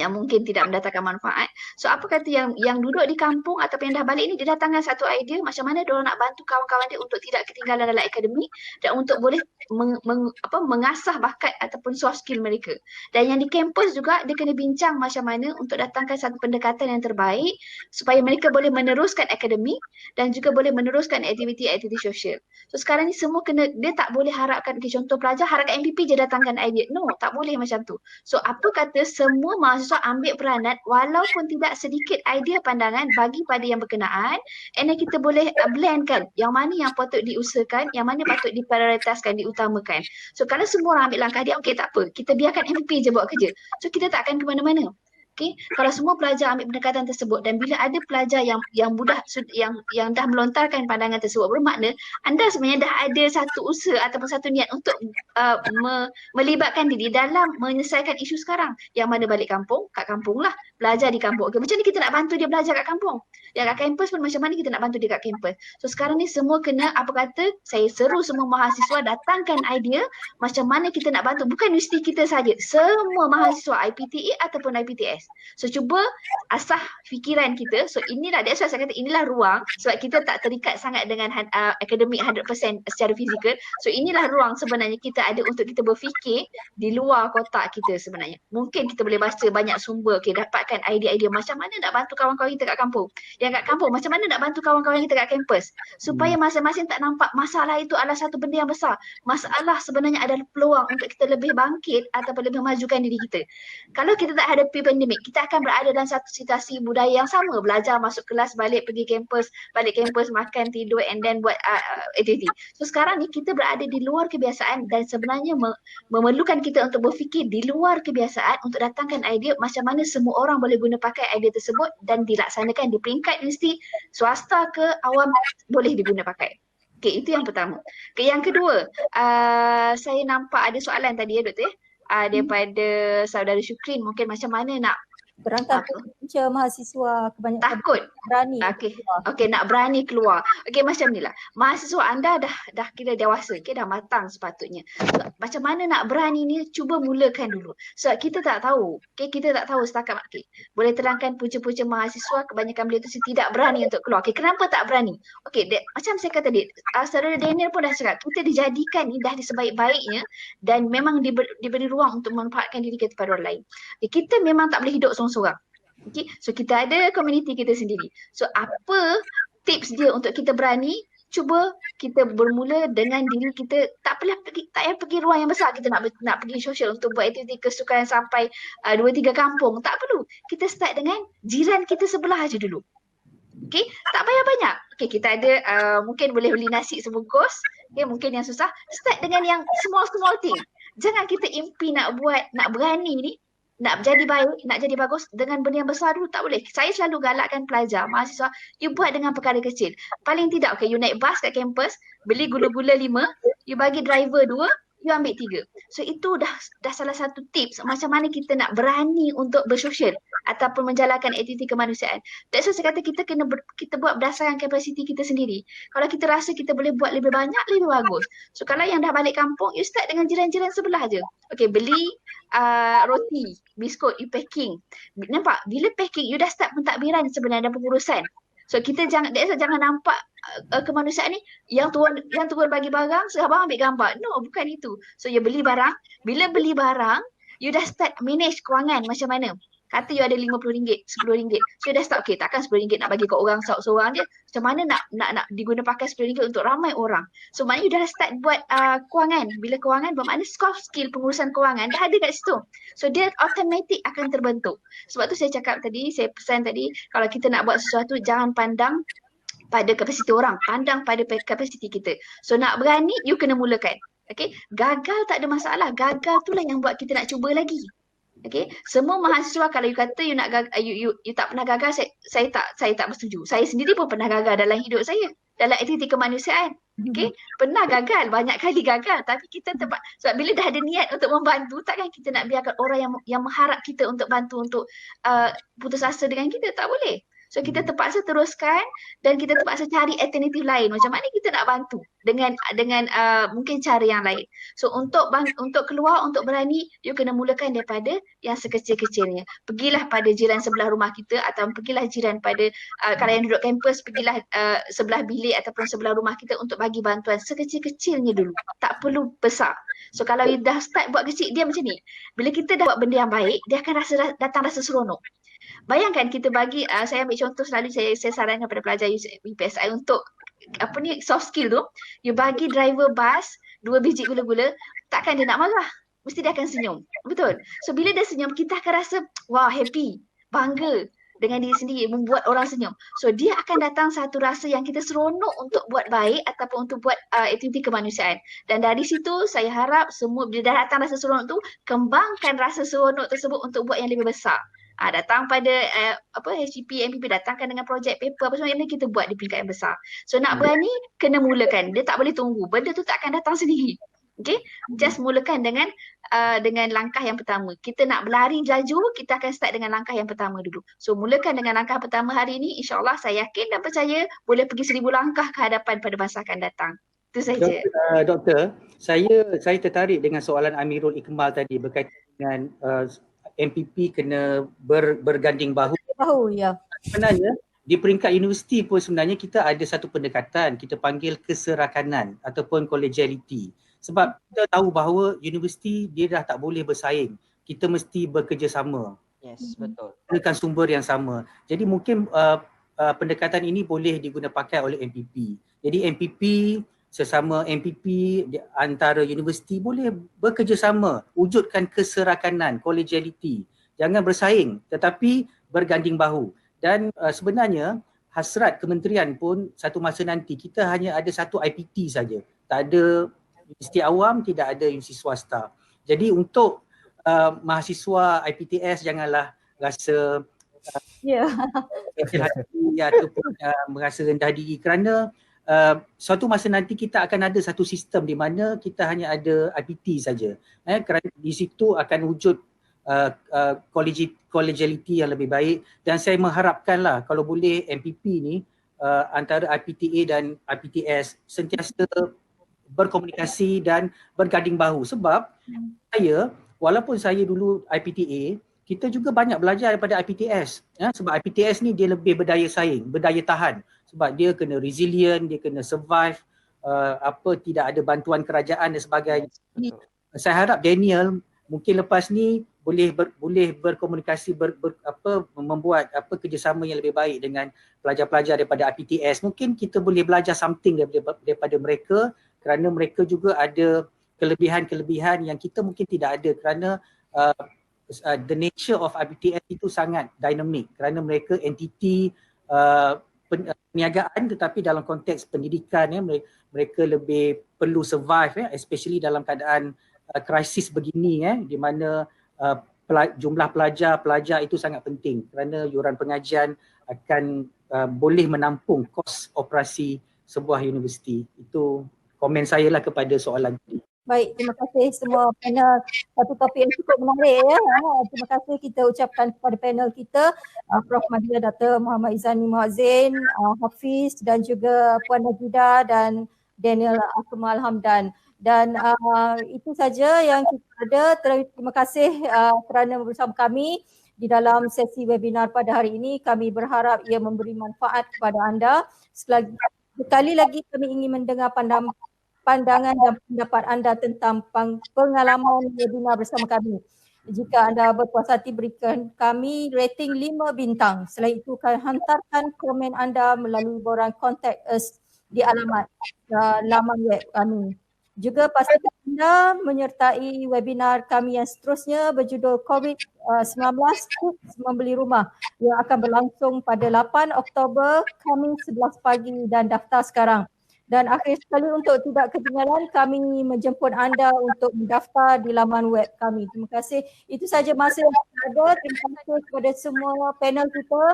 mungkin tidak mendatangkan manfaat. So apa kata yang duduk di kampung ataupun yang dah balik ni, dia datangkan satu idea macam mana diorang nak bantu kawan-kawan dia untuk tidak ketinggalan dalam akademik dan untuk boleh mengasah bakat ataupun soft skill mereka. Dan yang di kampus juga dia kena bincang macam mana untuk datangkan satu pendekatan yang terbaik supaya mereka boleh meneruskan akademik dan juga boleh meneruskan aktiviti-aktiviti sosial. So sekarang ni semua kena, dia tak boleh harapkan, contoh pelajar harapkan MPP je datangkan idea. No, tak boleh macam tu. So apa kata semua mahasiswa ambil peranan walaupun tidak sedikit idea pandangan bagi pada yang berkenaan, and then kita boleh blendkan yang mana yang patut diusahakan, yang mana patut diprioritaskan, diutamakan. So kalau semua orang ambil langkah dia, okey tak apa, kita biarkan MPP je buat kerja. So kita tak akan ke mana-mana. Okay, kalau semua pelajar ambil pendekatan tersebut dan bila ada pelajar yang dah melontarkan pandangan tersebut, bermakna anda sebenarnya dah ada satu usaha ataupun satu niat untuk melibatkan diri dalam menyelesaikan isu sekarang. Yang mana balik kampung, kat kampung lah, belajar di kampung. Okay, macam ni kita nak bantu dia belajar kat kampung? Yang kat kampus pun macam mana kita nak bantu dia kat kampus? So sekarang ni semua kena, apa kata, saya seru semua mahasiswa datangkan idea macam mana kita nak bantu, bukan universiti kita saja, semua mahasiswa IPTA ataupun IPTS. So cuba asah fikiran kita. So inilah, that's why saya kata inilah ruang, sebab kita tak terikat sangat dengan akademik 100% secara fizikal. So inilah ruang sebenarnya kita ada untuk kita berfikir di luar kotak kita sebenarnya. Mungkin kita boleh baca banyak sumber, okay, dapatkan idea-idea macam mana nak bantu kawan-kawan kita kat kampung. Yang kat kampung macam mana nak bantu kawan-kawan kita kat kampus. Supaya masing-masing tak nampak masalah itu adalah satu benda yang besar. Masalah sebenarnya adalah peluang untuk kita lebih bangkit ataupun lebih majukan diri kita. Kalau kita tak hadapi pandemik, kita akan berada dalam satu situasi budaya yang sama, belajar, masuk kelas, balik pergi kampus, balik kampus, makan, tidur and then buat aktiviti. So sekarang ni kita berada di luar kebiasaan dan sebenarnya memerlukan kita untuk berfikir di luar kebiasaan untuk datangkan idea macam mana semua orang boleh guna pakai idea tersebut dan dilaksanakan di peringkat universiti, swasta ke awam boleh diguna pakai. Okay, itu yang pertama. Okay, yang kedua, saya nampak ada soalan tadi ya Doktor ya. Daripada saudara Syukrin, mungkin macam mana nak Terangkan punca mahasiswa kebanyakan Takut. berani. Okey, nak berani keluar. Okey, macam ni lah. Mahasiswa anda dah kira dewasa, dah matang sepatutnya. So, macam mana nak berani ni, cuba mulakan dulu. So, kita tak tahu. Kita tak tahu setakat. Boleh terangkan punca-punca mahasiswa, kebanyakan beliau tu tidak berani untuk keluar. Kenapa tak berani? Macam saya kata tadi, Saudara Daniel pun dah cakap, kita dijadikan ni dah sebaik-baiknya dan memang diberi ruang untuk memanfaatkan diri kita pada orang lain. Kita memang tak boleh hidup seorang-seorang. So kita ada komuniti kita sendiri. So apa tips dia untuk kita berani? Cuba kita bermula dengan diri kita. Tak payah pergi ruang yang besar. Kita nak pergi sosial untuk buat aktiviti kesukaan sampai 2-3 kampung. Tak perlu. Kita start dengan jiran kita sebelah aja dulu. Tak payah banyak. Kita ada mungkin boleh beli nasi sebungkus. Mungkin yang susah. Start dengan yang small thing. Jangan kita impi nak berani ni, nak jadi baik, nak jadi bagus dengan benda yang besar dulu, tak boleh. Saya selalu galakkan pelajar, mahasiswa, you buat dengan perkara kecil. Paling tidak, you naik bas kat kampus, beli gula-gula 5, you bagi driver 2, you ambil 3. So itu dah salah satu tips macam mana kita nak berani untuk bersosial ataupun menjalankan aktiviti kemanusiaan. That's why saya kata kita buat berdasarkan kapasiti kita sendiri. Kalau kita rasa kita boleh buat lebih banyak, lebih bagus. So kalau yang dah balik kampung, you start dengan jiran-jiran sebelah je. Beli roti, biskut, you packing. Nampak? Bila packing, you dah start pentadbiran sebenarnya dan pengurusan. So kita jangan nampak kemanusiaan ni yang turun bagi barang, seabang ambil gambar. No, bukan itu. So you beli barang, bila beli barang, you dah start manage kewangan macam mana. Kata you ada RM50, RM10. So you dah start, takkan RM10 nak bagi ke orang seorang je. Macam mana nak diguna pakai RM10 untuk ramai orang. So maknanya you dah start buat kewangan. Bila kewangan bermakna soft skill pengurusan kewangan dah ada kat situ. So dia automatik akan terbentuk. Sebab tu saya cakap tadi, saya pesan tadi, kalau kita nak buat sesuatu jangan pandang pada kapasiti orang, pandang pada kapasiti kita. So nak berani, you kena mulakan. Gagal tak ada masalah. Gagal itulah yang buat kita nak cuba lagi. Semua mahasiswa kalau you kata you nak you tak pernah gagal, saya tak bersetuju. Saya sendiri pun pernah gagal dalam hidup saya, dalam aktiviti kemanusiaan. Pernah gagal, banyak kali gagal, tapi kita sebab bila dah ada niat untuk membantu, takkan kita nak biarkan orang yang mengharap kita untuk bantu untuk putus asa dengan kita, tak boleh. So kita terpaksa teruskan dan kita terpaksa cari alternatif lain. Macam mana kita nak bantu dengan mungkin cara yang lain. So untuk keluar, untuk berani, you kena mulakan daripada yang sekecil-kecilnya. Pergilah pada jiran sebelah rumah kita atau pergilah jiran pada kalau yang duduk kampus, pergilah sebelah bilik ataupun sebelah rumah kita untuk bagi bantuan sekecil-kecilnya dulu. Tak perlu besar. So kalau you dah start buat kecil, dia macam ni. Bila kita dah buat benda yang baik, dia akan datang rasa seronok. Bayangkan kita bagi, saya ambil contoh selalu saya sarankan kepada pelajar UPSI untuk soft skill tu, you bagi driver bas 2 biji gula-gula, takkan dia nak marah. Mesti dia akan senyum. Betul? So bila dia senyum, kita akan rasa wah, happy, bangga dengan diri sendiri, membuat orang senyum. So dia akan datang satu rasa yang kita seronok untuk buat baik ataupun untuk buat aktiviti kemanusiaan. Dan dari situ saya harap semua bila dah datang rasa seronok tu, kembangkan rasa seronok tersebut untuk buat yang lebih besar. Datang pada HCP, MPP, datangkan dengan projek paper, apa semua yang kita buat di peringkat yang besar. So nak berani, kena mulakan. Dia tak boleh tunggu. Benda tu tak akan datang sendiri. Just mulakan dengan langkah yang pertama. Kita nak berlari laju, kita akan start dengan langkah yang pertama dulu. So mulakan dengan langkah pertama hari ini, insyaAllah saya yakin dan percaya boleh pergi 1000 langkah ke hadapan pada masa akan datang. Itu saja. Doktor, saya tertarik dengan soalan Amirul Iqmal tadi berkaitan dengan MPP kena berganding bahu. Ya. Sebenarnya di peringkat universiti pun sebenarnya kita ada satu pendekatan, kita panggil keserakanan ataupun collegiality. Sebab kita tahu bahawa universiti dia dah tak boleh bersaing. Kita mesti bekerjasama. Yes, betul. Menggunakan sumber yang sama. Jadi mungkin pendekatan ini boleh digunakan pakai oleh MPP. Jadi MPP sesama MPP antara universiti boleh bekerjasama, wujudkan keserakanan, collegiality. Jangan bersaing tetapi berganding bahu. Dan sebenarnya hasrat kementerian pun satu masa nanti kita hanya ada satu IPT saja. Tak ada universiti awam, tidak ada universiti swasta. Jadi untuk mahasiswa IPTS janganlah rasa ataupun merasa rendah diri kerana suatu masa nanti kita akan ada satu sistem di mana kita hanya ada IPT saja. Kerana di situ akan wujud collegiality yang lebih baik, dan saya mengharapkanlah kalau boleh MPP ni antara IPTA dan IPTS sentiasa berkomunikasi dan berganding bahu, sebab saya, walaupun saya dulu IPTA, kita juga banyak belajar daripada IPTS, sebab IPTS ni dia lebih berdaya saing, berdaya tahan, sebab dia kena resilient, dia kena survive, tidak ada bantuan kerajaan dan sebagainya. Saya harap Daniel mungkin lepas ni boleh berkomunikasi, membuat kerjasama yang lebih baik dengan pelajar-pelajar daripada IPTS. Mungkin kita boleh belajar something daripada mereka, kerana mereka juga ada kelebihan-kelebihan yang kita mungkin tidak ada, kerana the nature of IPTS itu sangat dynamic, kerana mereka entiti perniagaan, tetapi dalam konteks pendidikan mereka lebih perlu survive, especially dalam keadaan krisis begini, di mana jumlah pelajar itu sangat penting, kerana yuran pengajian akan boleh menampung kos operasi sebuah universiti. Itu komen saya lah kepada soalan ini. Baik, terima kasih semua panel. Satu topik yang cukup menarik ya. Terima kasih kita ucapkan kepada panel kita, Prof. Madya Dr. Muhammad Izzani Muazzin, Hafiz dan juga Puan Najida dan Daniel Akmal Hamdan. Dan itu saja yang kita ada. Terima kasih kerana bersama kami di dalam sesi webinar pada hari ini. Kami berharap ia memberi manfaat kepada anda. Sekali lagi kami ingin mendengar pandangan dan pendapat anda tentang pengalaman webinar bersama kami. Jika anda berpuas hati, berikan kami rating 5 bintang. Selain itu, hantarkan komen anda melalui borang contact us di alamat laman web kami. Juga pastikan anda menyertai webinar kami yang seterusnya berjudul COVID-19 Tips Membeli Rumah yang akan berlangsung pada 8 Oktober Khamis 11 pagi dan daftar sekarang. Dan akhir sekali, untuk tidak ketinggalan, kami menjemput anda untuk mendaftar di laman web kami. Terima kasih. Itu saja masa yang ada. Terima kasih kepada semua panel kita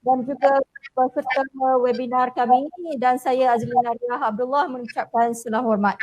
dan juga peserta webinar kami. Dan saya Azlina Riah Abdullah mengucapkan salam hormat.